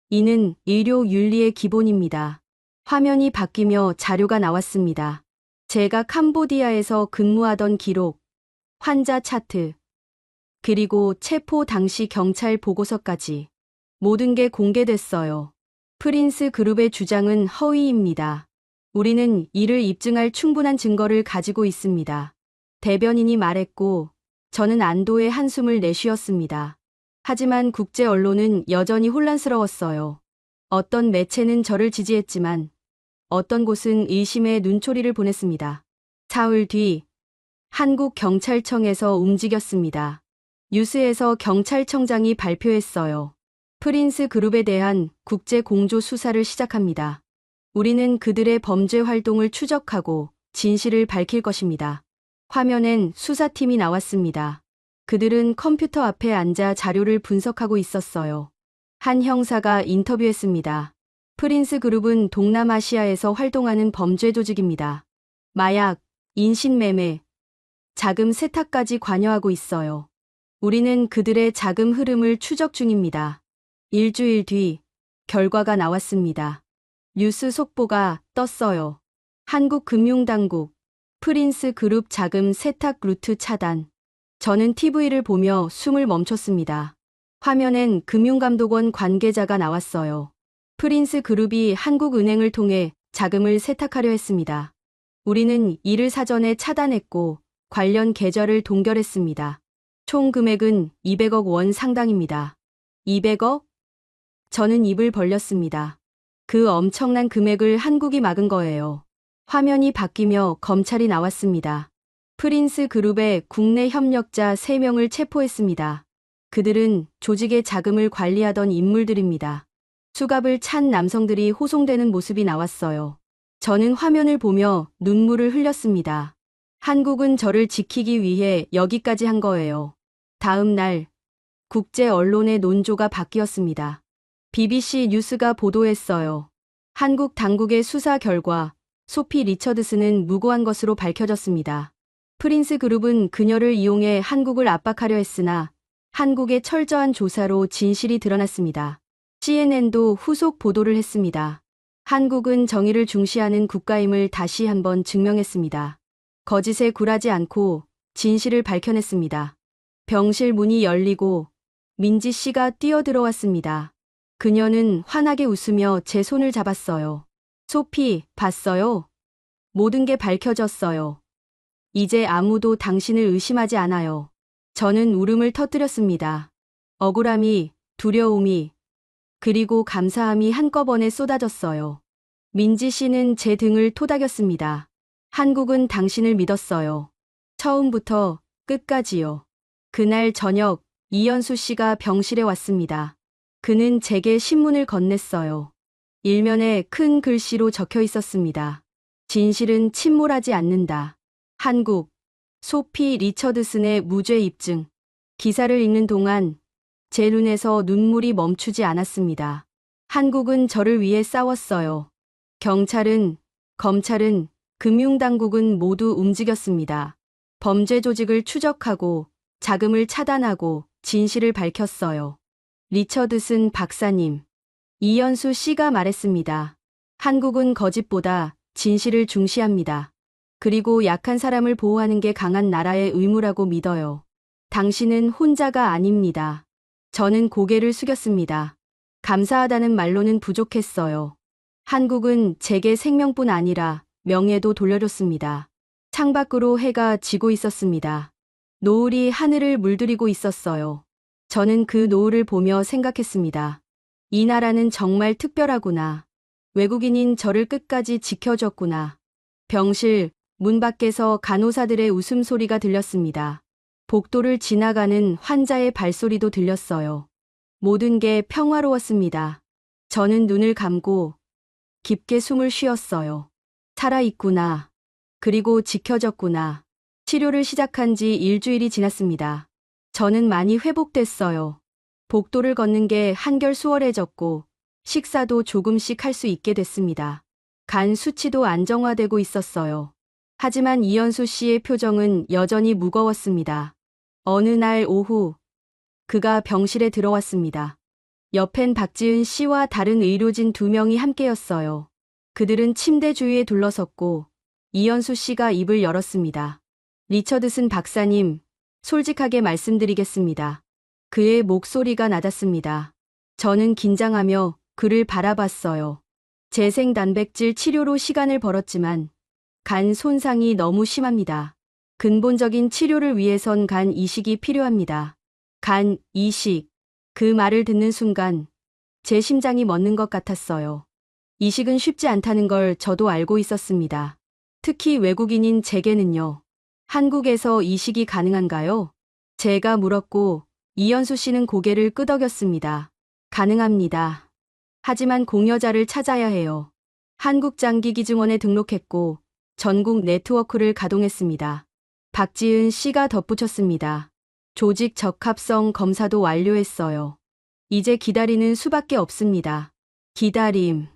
이는 의료 윤리의 기본입니다. 화면이 바뀌며 자료가 나왔습니다. 제가 캄보디아에서 근무하던 기록, 환자 차트, 그리고 체포 당시 경찰 보고서까지 모든 게 공개됐어요. 프린스 그룹의 주장은 허위입니다. 우리는 이를 입증할 충분한 증거를 가지고 있습니다. 대변인이 말했고 저는 안도의 한숨을 내쉬었습니다. 하지만 국제 언론은 여전히 혼란스러웠어요. 어떤 매체는 저를 지지했지만 어떤 곳은 의심의 눈초리를 보냈습니다. 사흘 뒤 한국 경찰청에서 움직였습니다. 뉴스에서 경찰청장이 발표했어요. 프린스 그룹에 대한 국제 공조 수사를 시작합니다. 우리는 그들의 범죄 활동을 추적하고 진실을 밝힐 것입니다. 화면엔 수사팀이 나왔습니다. 그들은 컴퓨터 앞에 앉아 자료를 분석하고 있었어요. 한 형사가 인터뷰했습니다. 프린스 그룹은 동남아시아에서 활동하는 범죄 조직입니다. 마약, 인신매매, 자금 세탁까지 관여하고 있어요. 우리는 그들의 자금 흐름을 추적 중입니다. 일주일 뒤 결과가 나왔습니다. 뉴스 속보가 떴어요. 한국금융당국, 프린스 그룹 자금 세탁 루트 차단. 저는 TV를 보며 숨을 멈췄습니다. 화면엔 금융감독원 관계자가 나왔어요. 프린스 그룹이 한국은행을 통해 자금을 세탁하려 했습니다. 우리는 이를 사전에 차단했고 관련 계좌를 동결했습니다. 총 금액은 200억 원 상당입니다. 200억? 저는 입을 벌렸습니다. 그 엄청난 금액을 한국이 막은 거예요. 화면이 바뀌며 검찰이 나왔습니다. 프린스 그룹의 국내 협력자 3명을 체포했습니다. 그들은 조직의 자금을 관리하던 인물들입니다. 수갑을 찬 남성들이 호송되는 모습이 나왔어요. 저는 화면을 보며 눈물을 흘렸습니다. 한국은 저를 지키기 위해 여기까지 한 거예요. 다음 날 국제 언론의 논조가 바뀌었습니다. BBC 뉴스가 보도했어요. 한국 당국의 수사 결과 소피 리처드슨은 무고한 것으로 밝혀졌습니다. 프린스 그룹은 그녀를 이용해 한국을 압박하려 했으나 한국의 철저한 조사로 진실이 드러났습니다. CNN도 후속 보도를 했습니다. 한국은 정의를 중시하는 국가임을 다시 한번 증명했습니다. 거짓에 굴하지 않고 진실을 밝혀냈습니다. 병실 문이 열리고 민지 씨가 뛰어들어왔습니다. 그녀는 환하게 웃으며 제 손을 잡았어요. 소피, 봤어요? 모든 게 밝혀졌어요. 이제 아무도 당신을 의심하지 않아요. 저는 울음을 터뜨렸습니다. 억울함이, 두려움이, 그리고 감사함이 한꺼번에 쏟아졌어요. 민지 씨는 제 등을 토닥였습니다. 한국은 당신을 믿었어요. 처음부터 끝까지요. 그날 저녁 이현수 씨가 병실에 왔습니다. 그는 제게 신문을 건넸어요. 일면에 큰 글씨로 적혀 있었습니다. 진실은 침몰하지 않는다. 한국, 소피 리처드슨의 무죄 입증. 기사를 읽는 동안 제 눈에서 눈물이 멈추지 않았습니다. 한국은 저를 위해 싸웠어요. 경찰은, 검찰은, 금융당국은 모두 움직였습니다. 범죄 조직을 추적하고 자금을 차단하고 진실을 밝혔어요. 리처드슨 박사님, 이현수 씨가 말했습니다. 한국은 거짓보다 진실을 중시합니다. 그리고 약한 사람을 보호하는 게 강한 나라의 의무라고 믿어요. 당신은 혼자가 아닙니다. 저는 고개를 숙였습니다. 감사하다는 말로는 부족했어요. 한국은 제게 생명뿐 아니라 명예도 돌려줬습니다. 창밖으로 해가 지고 있었습니다. 노을이 하늘을 물들이고 있었어요. 저는 그 노을을 보며 생각했습니다. 이 나라는 정말 특별하구나. 외국인인 저를 끝까지 지켜줬구나. 병실 문 밖에서 간호사들의 웃음소리가 들렸습니다. 복도를 지나가는 환자의 발소리도 들렸어요. 모든 게 평화로웠습니다. 저는 눈을 감고 깊게 숨을 쉬었어요. 살아있구나. 그리고 지켜졌구나. 치료를 시작한 지 일주일이 지났습니다. 저는 많이 회복됐어요. 복도를 걷는 게 한결 수월해졌고 식사도 조금씩 할 수 있게 됐습니다. 간 수치도 안정화되고 있었어요. 하지만 이현수 씨의 표정은 여전히 무거웠습니다. 어느 날 오후 그가 병실에 들어왔습니다. 옆엔 박지은 씨와 다른 의료진 2명이 함께였어요. 그들은 침대 주위에 둘러섰고 이현수 씨가 입을 열었습니다. 리처드슨 박사님, 솔직하게 말씀드리겠습니다. 그의 목소리가 낮았습니다. 저는 긴장하며 그를 바라봤어요. 재생 단백질 치료로 시간을 벌었지만 간 손상이 너무 심합니다. 근본적인 치료를 위해선 간 이식이 필요합니다. 간 이식. 그 말을 듣는 순간 제 심장이 멎는 것 같았어요. 이식은 쉽지 않다는 걸 저도 알고 있었습니다. 특히 외국인인 제게는요. 한국에서 이식이 가능한가요? 제가 물었고 이현수 씨는 고개를 끄덕였습니다. 가능합니다. 하지만 공여자를 찾아야 해요. 한국장기기증원에 등록했고 전국 네트워크를 가동했습니다. 박지은 씨가 덧붙였습니다. 조직 적합성 검사도 완료했어요. 이제 기다리는 수밖에 없습니다. 기다림.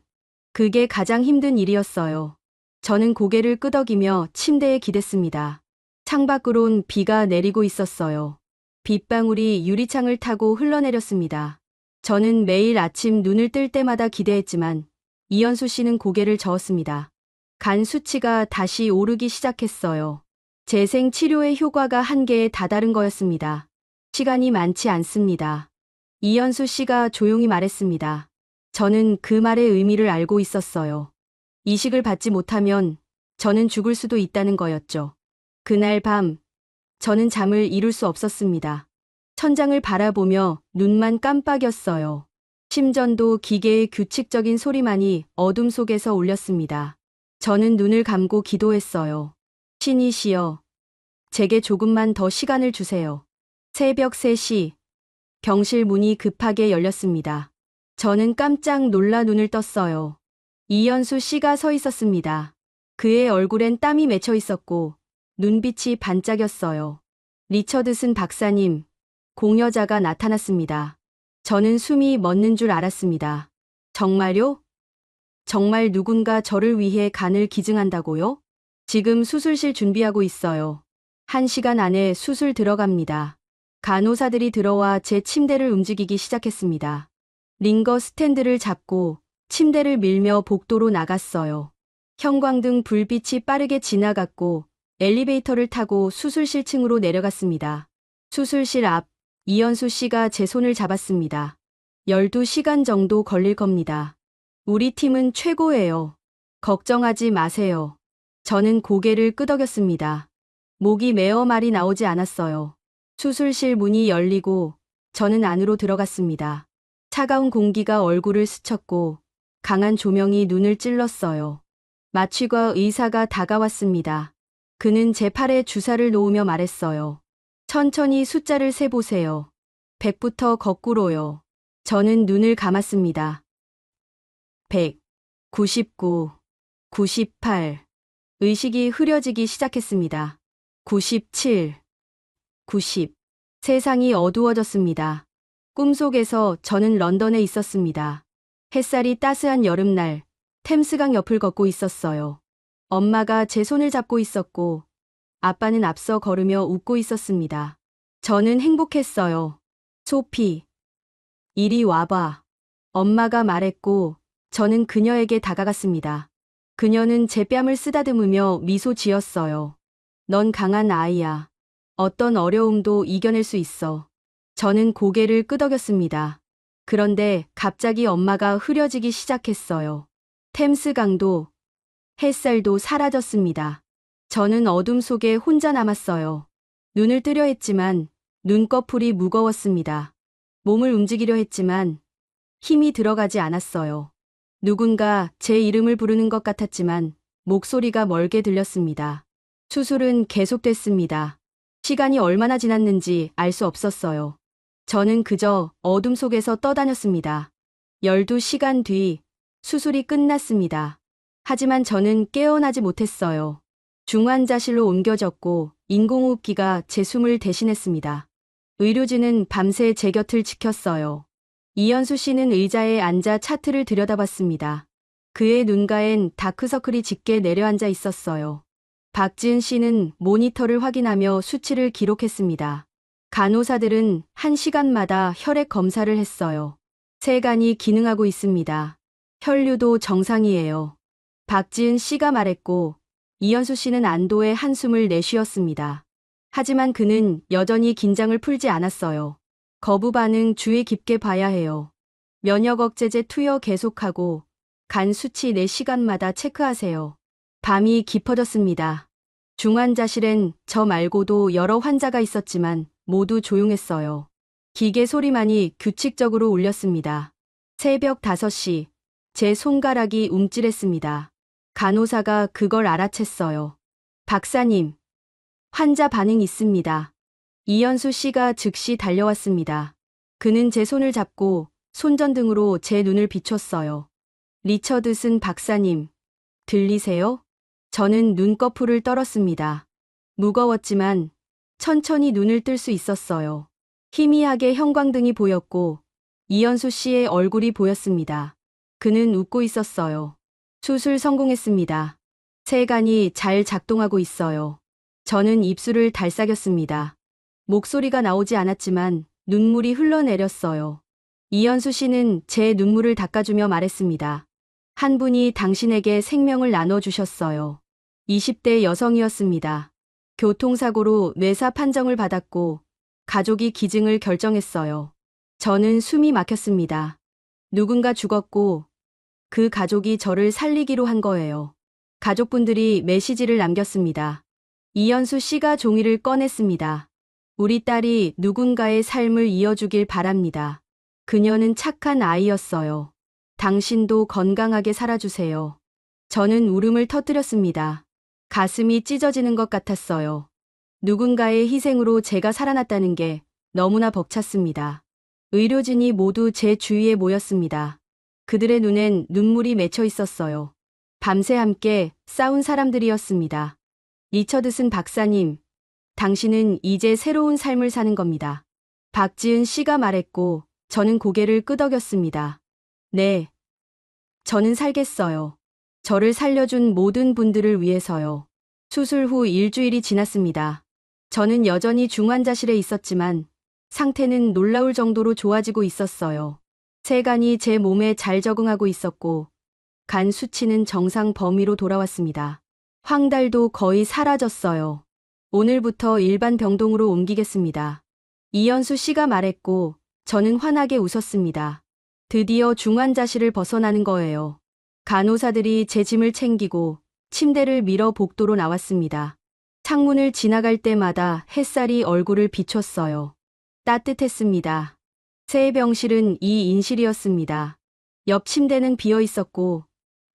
그게 가장 힘든 일이었어요. 저는 고개를 끄덕이며 침대에 기댔습니다. 창밖으론 비가 내리고 있었어요. 빗방울이 유리창을 타고 흘러내렸습니다. 저는 매일 아침 눈을 뜰 때마다 기대했지만 이현수 씨는 고개를 저었습니다. 간 수치가 다시 오르기 시작했어요. 재생 치료의 효과가 한계에 다다른 거였습니다. 시간이 많지 않습니다. 이현수 씨가 조용히 말했습니다. 저는 그 말의 의미를 알고 있었어요. 이식을 받지 못하면 저는 죽을 수도 있다는 거였죠. 그날 밤, 저는 잠을 이룰 수 없었습니다. 천장을 바라보며 눈만 깜빡였어요. 심전도 기계의 규칙적인 소리만이 어둠 속에서 울렸습니다. 저는 눈을 감고 기도했어요. 신이시여, 제게 조금만 더 시간을 주세요. 새벽 3시, 병실 문이 급하게 열렸습니다. 저는 깜짝 놀라 눈을 떴어요. 이현수 씨가 서 있었습니다. 그의 얼굴엔 땀이 맺혀 있었고 눈빛이 반짝였어요. 리처드슨 박사님, 공여자가 나타났습니다. 저는 숨이 멎는 줄 알았습니다. 정말요? 정말 누군가 저를 위해 간을 기증한다고요? 지금 수술실 준비하고 있어요. 1시간 안에 수술 들어갑니다. 간호사들이 들어와 제 침대를 움직이기 시작했습니다. 링거 스탠드를 잡고 침대를 밀며 복도로 나갔어요. 형광등 불빛이 빠르게 지나갔고 엘리베이터를 타고 수술실 층으로 내려갔습니다. 수술실 앞, 이현수 씨가 제 손을 잡았습니다. 12시간 정도 걸릴 겁니다. 우리 팀은 최고예요. 걱정하지 마세요. 저는 고개를 끄덕였습니다. 목이 메어 말이 나오지 않았어요. 수술실 문이 열리고 저는 안으로 들어갔습니다. 차가운 공기가 얼굴을 스쳤고 강한 조명이 눈을 찔렀어요. 마취과 의사가 다가왔습니다. 그는 제 팔에 주사를 놓으며 말했어요. 천천히 숫자를 세보세요. 100부터 거꾸로요. 저는 눈을 감았습니다. 100, 99, 98. 의식이 흐려지기 시작했습니다. 97, 90. 세상이 어두워졌습니다. 꿈속에서 저는 런던에 있었습니다. 햇살이 따스한 여름날, 템스강 옆을 걷고 있었어요. 엄마가 제 손을 잡고 있었고 아빠는 앞서 걸으며 웃고 있었습니다. 저는 행복했어요. 소피, 이리 와봐. 엄마가 말했고 저는 그녀에게 다가갔습니다. 그녀는 제 뺨을 쓰다듬으며 미소 지었어요. 넌 강한 아이야. 어떤 어려움도 이겨낼 수 있어. 저는 고개를 끄덕였습니다. 그런데 갑자기 엄마가 흐려지기 시작했어요. 템스 강도, 햇살도 사라졌습니다. 저는 어둠 속에 혼자 남았어요. 눈을 뜨려 했지만 눈꺼풀이 무거웠습니다. 몸을 움직이려 했지만 힘이 들어가지 않았어요. 누군가 제 이름을 부르는 것 같았지만 목소리가 멀게 들렸습니다. 수술은 계속됐습니다. 시간이 얼마나 지났는지 알 수 없었어요. 저는 그저 어둠 속에서 떠다녔습니다. 12시간 뒤 수술이 끝났습니다. 하지만 저는 깨어나지 못했어요. 중환자실로 옮겨졌고 인공호흡기가 제 숨을 대신했습니다. 의료진은 밤새 제 곁을 지켰어요. 이현수 씨는 의자에 앉아 차트를 들여다봤습니다. 그의 눈가엔 다크서클이 짙게 내려앉아 있었어요. 박지은 씨는 모니터를 확인하며 수치를 기록했습니다. 간호사들은 1시간마다 혈액 검사를 했어요. 세간이 기능하고 있습니다. 혈류도 정상이에요. 박지은 씨가 말했고 이현수 씨는 안도의 한숨을 내쉬었습니다. 하지만 그는 여전히 긴장을 풀지 않았어요. 거부 반응 주의 깊게 봐야 해요. 면역 억제제 투여 계속하고 간 수치 4시간마다 체크하세요. 밤이 깊어졌습니다. 중환자실엔 저 말고도 여러 환자가 있었지만 모두 조용했어요. 기계 소리만이 규칙적으로 울렸습니다. 새벽 5시, 제 손가락이 움찔했습니다. 간호사가 그걸 알아챘어요. 박사님, 환자 반응 있습니다. 이현수 씨가 즉시 달려왔습니다. 그는 제 손을 잡고 손전등으로 제 눈을 비췄어요. 리처드슨 박사님, 들리세요? 저는 눈꺼풀을 떨었습니다. 무거웠지만 천천히 눈을 뜰 수 있었어요. 희미하게 형광등이 보였고 이현수 씨의 얼굴이 보였습니다. 그는 웃고 있었어요. 수술 성공했습니다. 세간이 잘 작동하고 있어요. 저는 입술을 달싹였습니다. 목소리가 나오지 않았지만 눈물이 흘러내렸어요. 이현수 씨는 제 눈물을 닦아주며 말했습니다. 한 분이 당신에게 생명을 나눠주셨어요. 20대 여성이었습니다. 교통사고로 뇌사 판정을 받았고 가족이 기증을 결정했어요. 저는 숨이 막혔습니다. 누군가 죽었고 그 가족이 저를 살리기로 한 거예요. 가족분들이 메시지를 남겼습니다. 이현수 씨가 종이를 꺼냈습니다. 우리 딸이 누군가의 삶을 이어주길 바랍니다. 그녀는 착한 아이였어요. 당신도 건강하게 살아주세요. 저는 울음을 터뜨렸습니다. 가슴이 찢어지는 것 같았어요. 누군가의 희생으로 제가 살아났다는 게 너무나 벅찼습니다. 의료진이 모두 제 주위에 모였습니다. 그들의 눈엔 눈물이 맺혀 있었어요. 밤새 함께 싸운 사람들이었습니다. 리처드슨 박사님, 당신은 이제 새로운 삶을 사는 겁니다. 박지은 씨가 말했고 저는 고개를 끄덕였습니다. 네, 저는 살겠어요. 저를 살려준 모든 분들을 위해서요. 수술 후 일주일이 지났습니다. 저는 여전히 중환자실에 있었지만 상태는 놀라울 정도로 좋아지고 있었어요. 세간이 제 몸에 잘 적응하고 있었고 간 수치는 정상 범위로 돌아왔습니다. 황달도 거의 사라졌어요. 오늘부터 일반 병동으로 옮기겠습니다. 이현수 씨가 말했고 저는 환하게 웃었습니다. 드디어 중환자실을 벗어나는 거예요. 간호사들이 제 짐을 챙기고 침대를 밀어 복도로 나왔습니다. 창문을 지나갈 때마다 햇살이 얼굴을 비췄어요. 따뜻했습니다. 새 병실은 2인실이었습니다. 옆 침대는 비어 있었고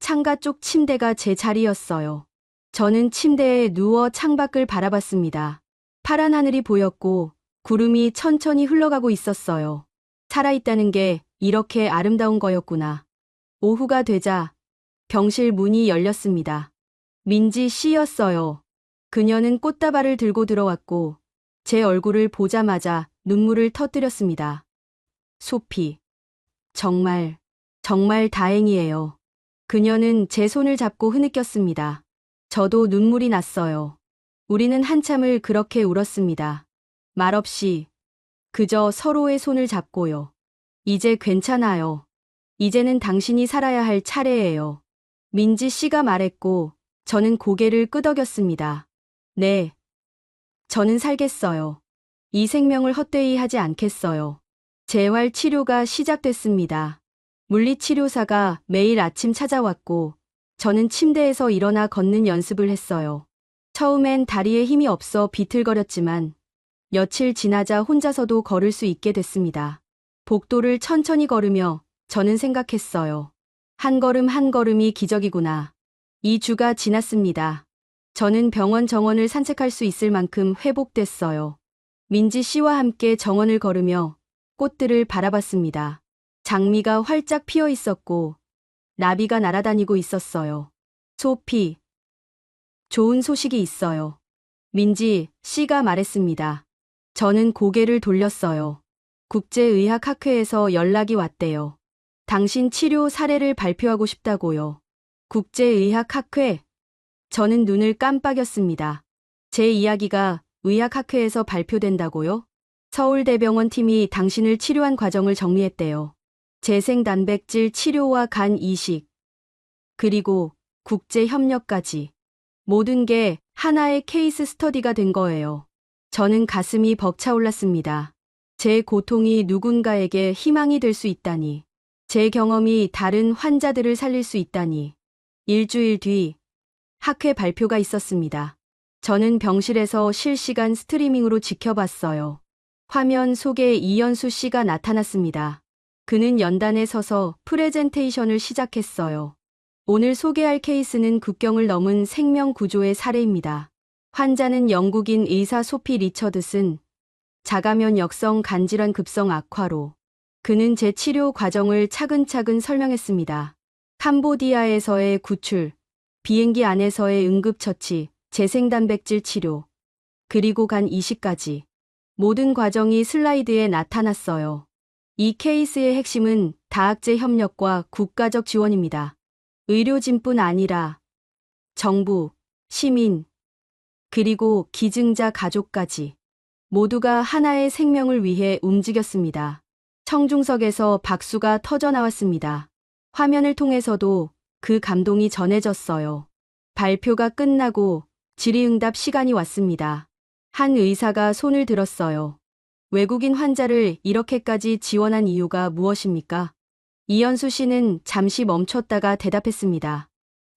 창가 쪽 침대가 제 자리였어요. 저는 침대에 누워 창밖을 바라봤습니다. 파란 하늘이 보였고 구름이 천천히 흘러가고 있었어요. 살아있다는 게 이렇게 아름다운 거였구나. 오후가 되자 병실 문이 열렸습니다. 민지 씨였어요. 그녀는 꽃다발을 들고 들어왔고 제 얼굴을 보자마자 눈물을 터뜨렸습니다. 소피, 정말 다행이에요. 그녀는 제 손을 잡고 흐느꼈습니다. 저도 눈물이 났어요. 우리는 한참을 그렇게 울었습니다. 말없이 그저 서로의 손을 잡고요. 이제 괜찮아요. 이제는 당신이 살아야 할 차례예요. 민지 씨가 말했고 저는 고개를 끄덕였습니다. 네, 저는 살겠어요. 이 생명을 헛되이 하지 않겠어요. 재활 치료가 시작됐습니다. 물리치료사가 매일 아침 찾아왔고, 저는 침대에서 일어나 걷는 연습을 했어요. 처음엔 다리에 힘이 없어 비틀거렸지만, 며칠 지나자 혼자서도 걸을 수 있게 됐습니다. 복도를 천천히 걸으며 저는 생각했어요. 한 걸음 한 걸음이 기적이구나. 2주가 지났습니다. 저는 병원 정원을 산책할 수 있을 만큼 회복됐어요. 민지 씨와 함께 정원을 걸으며 꽃들을 바라봤습니다. 장미가 활짝 피어 있었고 나비가 날아다니고 있었어요. 소피, 좋은 소식이 있어요. 민지 씨가 말했습니다. 저는 고개를 돌렸어요. 국제의학학회에서 연락이 왔대요. 당신 치료 사례를 발표하고 싶다고요. 국제의학학회? 저는 눈을 깜빡였습니다. 제 이야기가 의학학회에서 발표된다고요? 서울대병원 팀이 당신을 치료한 과정을 정리했대요. 재생단백질 치료와 간 이식, 그리고 국제협력까지. 모든 게 하나의 케이스 스터디가 된 거예요. 저는 가슴이 벅차올랐습니다. 제 고통이 누군가에게 희망이 될 수 있다니. 제 경험이 다른 환자들을 살릴 수 있다니. 일주일 뒤 학회 발표가 있었습니다. 저는 병실에서 실시간 스트리밍으로 지켜봤어요. 화면 속에 이연수 씨가 나타났습니다. 그는 연단에 서서 프레젠테이션을 시작했어요. 오늘 소개할 케이스는 국경을 넘은 생명 구조의 사례입니다. 환자는 영국인 의사 소피 리처드슨, 자가면역성 간질환 급성 악화로. 그는 제 치료 과정을 차근차근 설명했습니다. 캄보디아에서의 구출, 비행기 안에서의 응급처치, 재생단백질 치료, 그리고 간 이식까지. 모든 과정이 슬라이드에 나타났어요. 이 케이스의 핵심은 다학제 협력과 국가적 지원입니다. 의료진뿐 아니라 정부, 시민, 그리고 기증자 가족까지 모두가 하나의 생명을 위해 움직였습니다. 청중석에서 박수가 터져 나왔습니다. 화면을 통해서도 그 감동이 전해졌어요. 발표가 끝나고 질의응답 시간이 왔습니다. 한 의사가 손을 들었어요. 외국인 환자를 이렇게까지 지원한 이유가 무엇입니까? 이연수 씨는 잠시 멈췄다가 대답했습니다.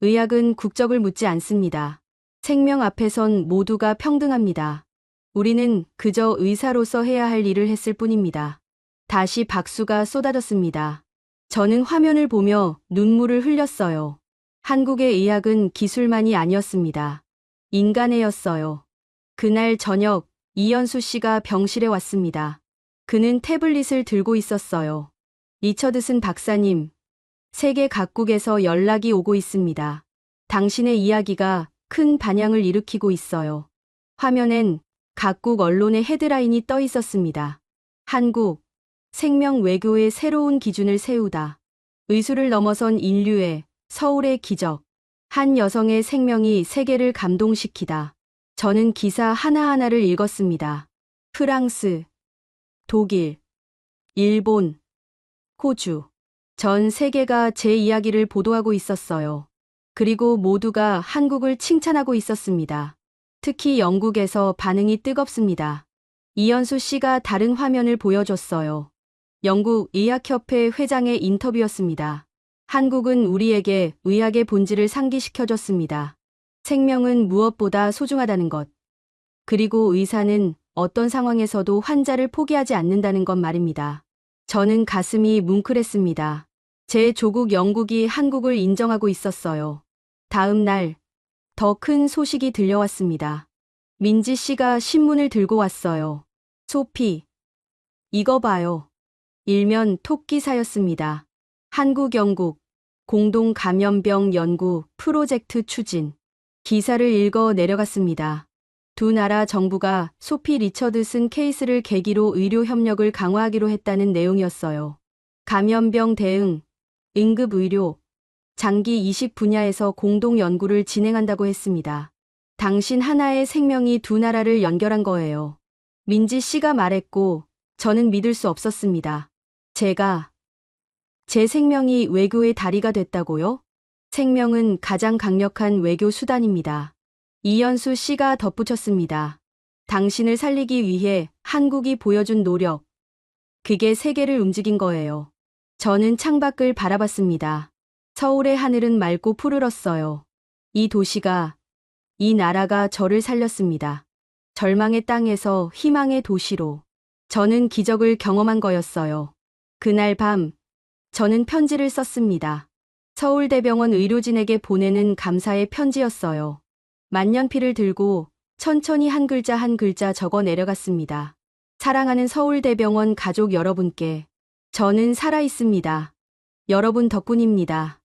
의학은 국적을 묻지 않습니다. 생명 앞에선 모두가 평등합니다. 우리는 그저 의사로서 해야 할 일을 했을 뿐입니다. 다시 박수가 쏟아졌습니다. 저는 화면을 보며 눈물을 흘렸어요. 한국의 의학은 기술만이 아니었습니다. 인간애였어요. 그날 저녁 이연수 씨가 병실에 왔습니다. 그는 태블릿을 들고 있었어요. 리처드슨 박사님, 세계 각국에서 연락이 오고 있습니다. 당신의 이야기가 큰 반향을 일으키고 있어요. 화면엔 각국 언론의 헤드라인이 떠 있었습니다. 한국, 생명 외교의 새로운 기준을 세우다. 의술을 넘어선 인류의 서울의 기적. 한 여성의 생명이 세계를 감동시키다. 저는 기사 하나하나를 읽었습니다. 프랑스, 독일, 일본, 호주. 전 세계가 제 이야기를 보도하고 있었어요. 그리고 모두가 한국을 칭찬하고 있었습니다. 특히 영국에서 반응이 뜨겁습니다. 이연수 씨가 다른 화면을 보여줬어요. 영국 의학협회 회장의 인터뷰였습니다. 한국은 우리에게 의학의 본질을 상기시켜줬습니다. 생명은 무엇보다 소중하다는 것. 그리고 의사는 어떤 상황에서도 환자를 포기하지 않는다는 것 말입니다. 저는 가슴이 뭉클했습니다. 제 조국 영국이 한국을 인정하고 있었어요. 다음 날, 더 큰 소식이 들려왔습니다. 민지 씨가 신문을 들고 왔어요. 소피, 이거 봐요. 일면 톱기사였습니다. 한국 영국 공동 감염병 연구 프로젝트 추진. 기사를 읽어 내려갔습니다. 두 나라 정부가 소피 리처드슨 케이스를 계기로 의료 협력을 강화하기로 했다는 내용이었어요. 감염병 대응, 응급의료, 장기 이식 분야에서 공동 연구를 진행한다고 했습니다. 당신 하나의 생명이 두 나라를 연결한 거예요. 민지 씨가 말했고 저는 믿을 수 없었습니다. 제 생명이 외교의 다리가 됐다고요? 생명은 가장 강력한 외교 수단입니다. 이연수 씨가 덧붙였습니다. 당신을 살리기 위해 한국이 보여준 노력. 그게 세계를 움직인 거예요. 저는 창밖을 바라봤습니다. 서울의 하늘은 맑고 푸르렀어요. 이 도시가, 이 나라가 저를 살렸습니다. 절망의 땅에서 희망의 도시로. 저는 기적을 경험한 거였어요. 그날 밤, 저는 편지를 썼습니다. 서울대병원 의료진에게 보내는 감사의 편지였어요. 만년필을 들고 천천히 한 글자 한 글자 적어 내려갔습니다. 사랑하는 서울대병원 가족 여러분께, 저는 살아있습니다. 여러분 덕분입니다.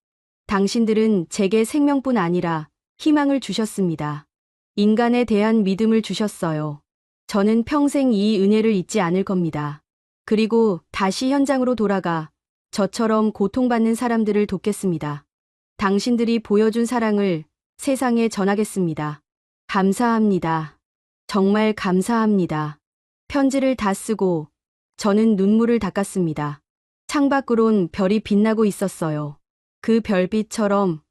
당신들은 제게 생명뿐 아니라 희망을 주셨습니다. 인간에 대한 믿음을 주셨어요. 저는 평생 이 은혜를 잊지 않을 겁니다. 그리고 다시 현장으로 돌아가 저처럼 고통받는 사람들을 돕겠습니다. 당신들이 보여준 사랑을 세상에 전하겠습니다. 감사합니다. 정말 감사합니다. 편지를 다 쓰고 저는 눈물을 닦았습니다. 창밖으론 별이 빛나고 있었어요. 그 별빛처럼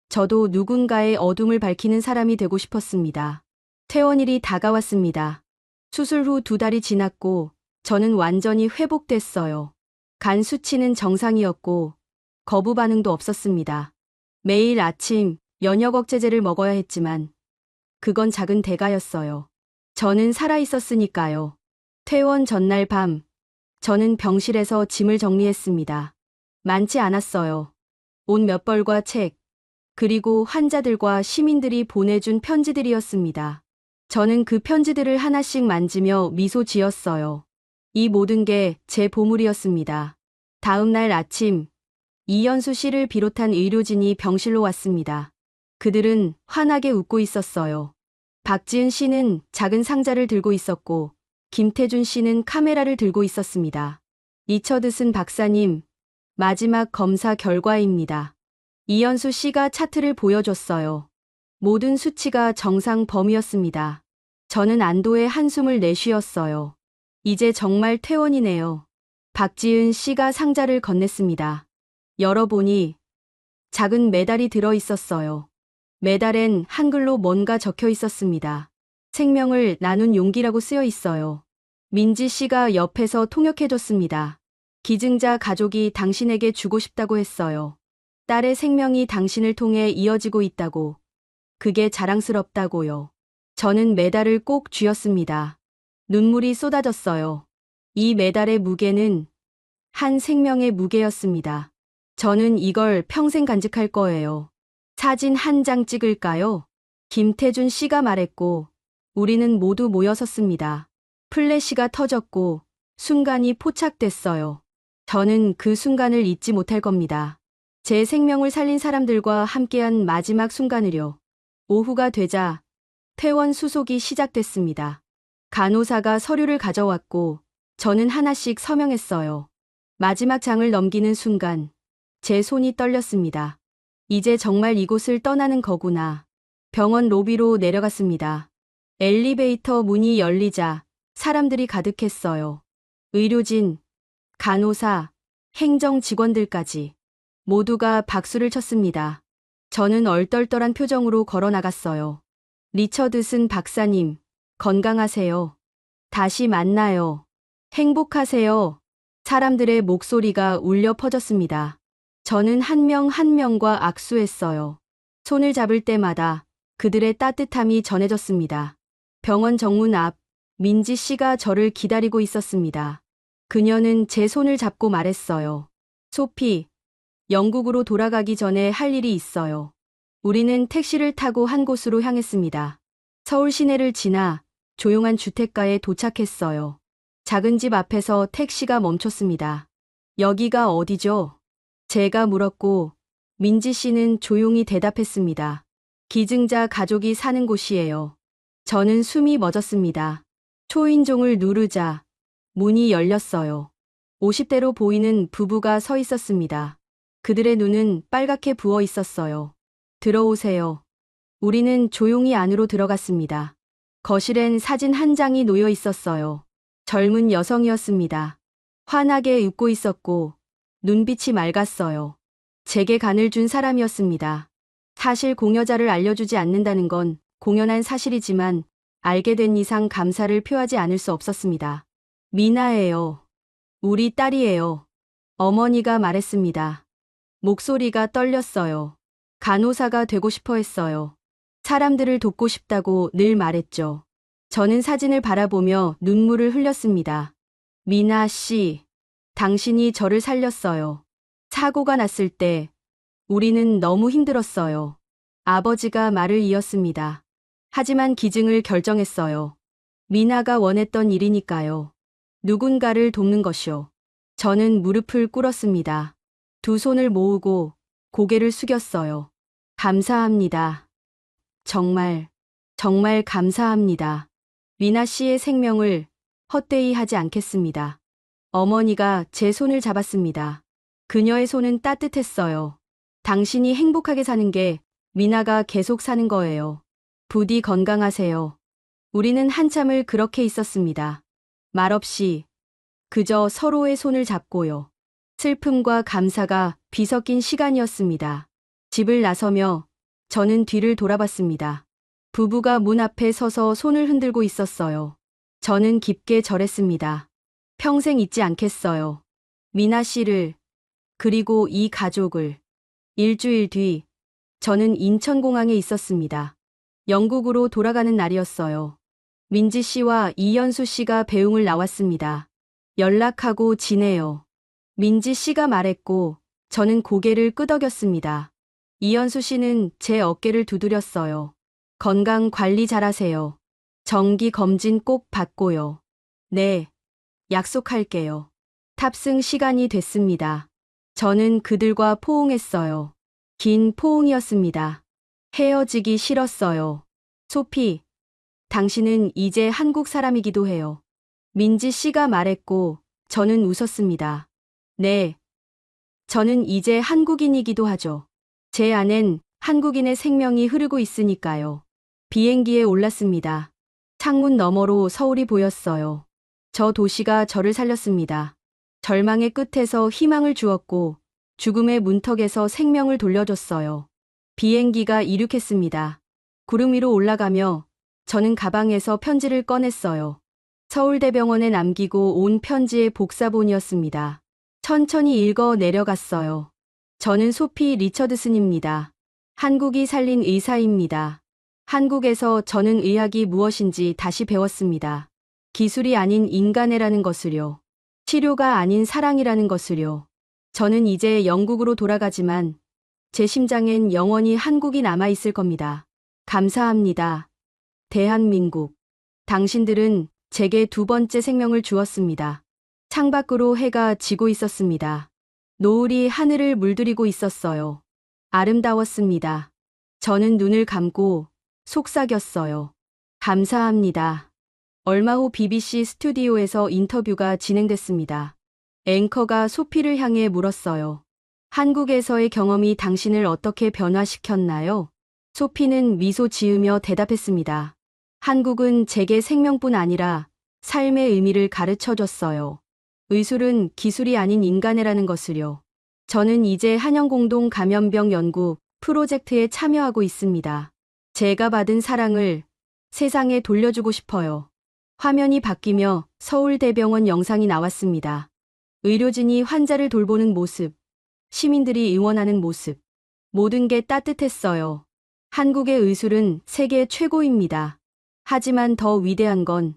저도 누군가의 어둠을 밝히는 사람이 되고 싶었습니다. 퇴원일이 다가왔습니다. 수술 후 2달이 지났고 저는 완전히 회복됐어요. 간 수치는 정상이었고 거부 반응도 없었습니다. 매일 아침 면역 억제제를 먹어야 했지만 그건 작은 대가였어요. 저는 살아있었으니까요. 퇴원 전날 밤, 저는 병실에서 짐을 정리했습니다. 많지 않았어요. 옷 몇 벌과 책, 그리고 환자들과 시민들이 보내준 편지들이었습니다. 저는 그 편지들을 하나씩 만지며 미소 지었어요. 이 모든 게 제 보물이었습니다. 다음 날 아침, 이연수 씨를 비롯한 의료진이 병실로 왔습니다. 그들은 환하게 웃고 있었어요. 박지은 씨는 작은 상자를 들고 있었고, 김태준 씨는 카메라를 들고 있었습니다. 리처드슨 박사님, 마지막 검사 결과입니다. 이연수 씨가 차트를 보여줬어요. 모든 수치가 정상 범위였습니다. 저는 안도의 한숨을 내쉬었어요. 이제 정말 퇴원이네요. 박지은 씨가 상자를 건넸습니다. 열어보니 작은 메달이 들어 있었어요. 메달엔 한글로 뭔가 적혀 있었습니다. 생명을 나눈 용기라고 쓰여 있어요. 민지 씨가 옆에서 통역해줬습니다. 기증자 가족이 당신에게 주고 싶다고 했어요. 딸의 생명이 당신을 통해 이어지고 있다고. 그게 자랑스럽다고요. 저는 메달을 꼭 쥐었습니다. 눈물이 쏟아졌어요. 이 메달의 무게는 한 생명의 무게였습니다. 저는 이걸 평생 간직할 거예요. 사진 한 장 찍을까요? 김태준 씨가 말했고, 우리는 모두 모여섰습니다. 플래시가 터졌고, 순간이 포착됐어요. 저는 그 순간을 잊지 못할 겁니다. 제 생명을 살린 사람들과 함께한 마지막 순간을요. 오후가 되자 퇴원 수속이 시작됐습니다. 간호사가 서류를 가져왔고 저는 하나씩 서명했어요. 마지막 장을 넘기는 순간 제 손이 떨렸습니다. 이제 정말 이곳을 떠나는 거구나. 병원 로비로 내려갔습니다. 엘리베이터 문이 열리자 사람들이 가득했어요. 의료진, 간호사, 행정 직원들까지 모두가 박수를 쳤습니다. 저는 얼떨떨한 표정으로 걸어 나갔어요. 리처드슨 박사님, 건강하세요. 다시 만나요. 행복하세요. 사람들의 목소리가 울려 퍼졌습니다. 저는 한 명 한 명과 악수했어요. 손을 잡을 때마다 그들의 따뜻함이 전해졌습니다. 병원 정문 앞 민지 씨가 저를 기다리고 있었습니다. 그녀는 제 손을 잡고 말했어요. 소피, 영국으로 돌아가기 전에 할 일이 있어요. 우리는 택시를 타고 한 곳으로 향했습니다. 서울 시내를 지나 조용한 주택가에 도착했어요. 작은 집 앞에서 택시가 멈췄습니다. 여기가 어디죠? 제가 물었고 민지 씨는 조용히 대답했습니다. 기증자 가족이 사는 곳이에요. 저는 숨이 멎었습니다. 초인종을 누르자 문이 열렸어요. 50대로 보이는 부부가 서 있었습니다. 그들의 눈은 빨갛게 부어 있었어요. 들어오세요. 우리는 조용히 안으로 들어갔습니다. 거실엔 사진 한 장이 놓여 있었어요. 젊은 여성이었습니다. 환하게 웃고 있었고 눈빛이 맑았어요. 제게 간을 준 사람이었습니다. 사실 공여자를 알려주지 않는다는 건 공연한 사실이지만 알게 된 이상 감사를 표하지 않을 수 없었습니다. 미나예요. 우리 딸이에요. 어머니가 말했습니다. 목소리가 떨렸어요. 간호사가 되고 싶어 했어요. 사람들을 돕고 싶다고 늘 말했죠. 저는 사진을 바라보며 눈물을 흘렸습니다. 미나 씨, 당신이 저를 살렸어요. 사고가 났을 때 우리는 너무 힘들었어요. 아버지가 말을 이었습니다. 하지만 기증을 결정했어요. 미나가 원했던 일이니까요. 누군가를 돕는 것이요. 저는 무릎을 꿇었습니다. 두 손을 모으고 고개를 숙였어요. 감사합니다. 정말, 정말 감사합니다. 미나 씨의 생명을 헛되이 하지 않겠습니다. 어머니가 제 손을 잡았습니다. 그녀의 손은 따뜻했어요. 당신이 행복하게 사는 게 미나가 계속 사는 거예요. 부디 건강하세요. 우리는 한참을 그렇게 있었습니다. 말없이 그저 서로의 손을 잡고요. 슬픔과 감사가 뒤섞인 시간이었습니다. 집을 나서며 저는 뒤를 돌아봤습니다. 부부가 문 앞에 서서 손을 흔들고 있었어요. 저는 깊게 절했습니다. 평생 잊지 않겠어요. 미나 씨를, 그리고 이 가족을. 일주일 뒤, 저는 인천공항에 있었습니다. 영국으로 돌아가는 날이었어요. 민지 씨와 이연수 씨가 배웅을 나왔습니다. 연락하고 지내요. 민지 씨가 말했고, 저는 고개를 끄덕였습니다. 이연수 씨는 제 어깨를 두드렸어요. 건강 관리 잘하세요. 정기 검진 꼭 받고요. 네, 약속할게요. 탑승 시간이 됐습니다. 저는 그들과 포옹했어요. 긴 포옹이었습니다. 헤어지기 싫었어요. 소피, 당신은 이제 한국 사람이기도 해요. 민지 씨가 말했고, 저는 웃었습니다. 네, 저는 이제 한국인이기도 하죠. 제 안엔 한국인의 생명이 흐르고 있으니까요. 비행기에 올랐습니다. 창문 너머로 서울이 보였어요. 저 도시가 저를 살렸습니다. 절망의 끝에서 희망을 주었고, 죽음의 문턱에서 생명을 돌려줬어요. 비행기가 이륙했습니다. 구름 위로 올라가며 저는 가방에서 편지를 꺼냈어요. 서울대병원에 남기고 온 편지의 복사본이었습니다. 천천히 읽어 내려갔어요. 저는 소피 리처드슨입니다. 한국이 살린 의사입니다. 한국에서 저는 의학이 무엇인지 다시 배웠습니다. 기술이 아닌 인간애라는 것을요. 치료가 아닌 사랑이라는 것을요. 저는 이제 영국으로 돌아가지만 제 심장엔 영원히 한국이 남아있을 겁니다. 감사합니다. 대한민국. 당신들은 제게 두 번째 생명을 주었습니다. 창밖으로 해가 지고 있었습니다. 노을이 하늘을 물들이고 있었어요. 아름다웠습니다. 저는 눈을 감고 속삭였어요. 감사합니다. 얼마 후 BBC 스튜디오에서 인터뷰가 진행됐습니다. 앵커가 소피를 향해 물었어요. 한국에서의 경험이 당신을 어떻게 변화시켰나요? 소피는 미소 지으며 대답했습니다. 한국은 제게 생명뿐 아니라 삶의 의미를 가르쳐줬어요. 의술은 기술이 아닌 인간애라는 것을요. 저는 이제 한영공동 감염병 연구 프로젝트에 참여하고 있습니다. 제가 받은 사랑을 세상에 돌려주고 싶어요. 화면이 바뀌며 서울대병원 영상이 나왔습니다. 의료진이 환자를 돌보는 모습, 시민들이 응원하는 모습, 모든 게 따뜻했어요. 한국의 의술은 세계 최고입니다. 하지만 더 위대한 건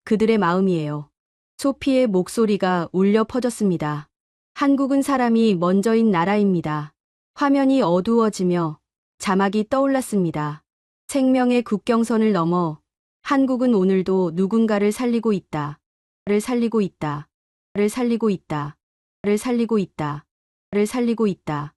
그들의 마음이에요. 소피의 목소리가 울려 퍼졌습니다. 한국은 사람이 먼저인 나라입니다. 화면이 어두워지며 자막이 떠올랐습니다. 생명의 국경선을 넘어 한국은 오늘도 누군가를 살리고 있다. 를 살리고 있다. 를 살리고 있다. 를 살리고 있다. 를 살리고 있다.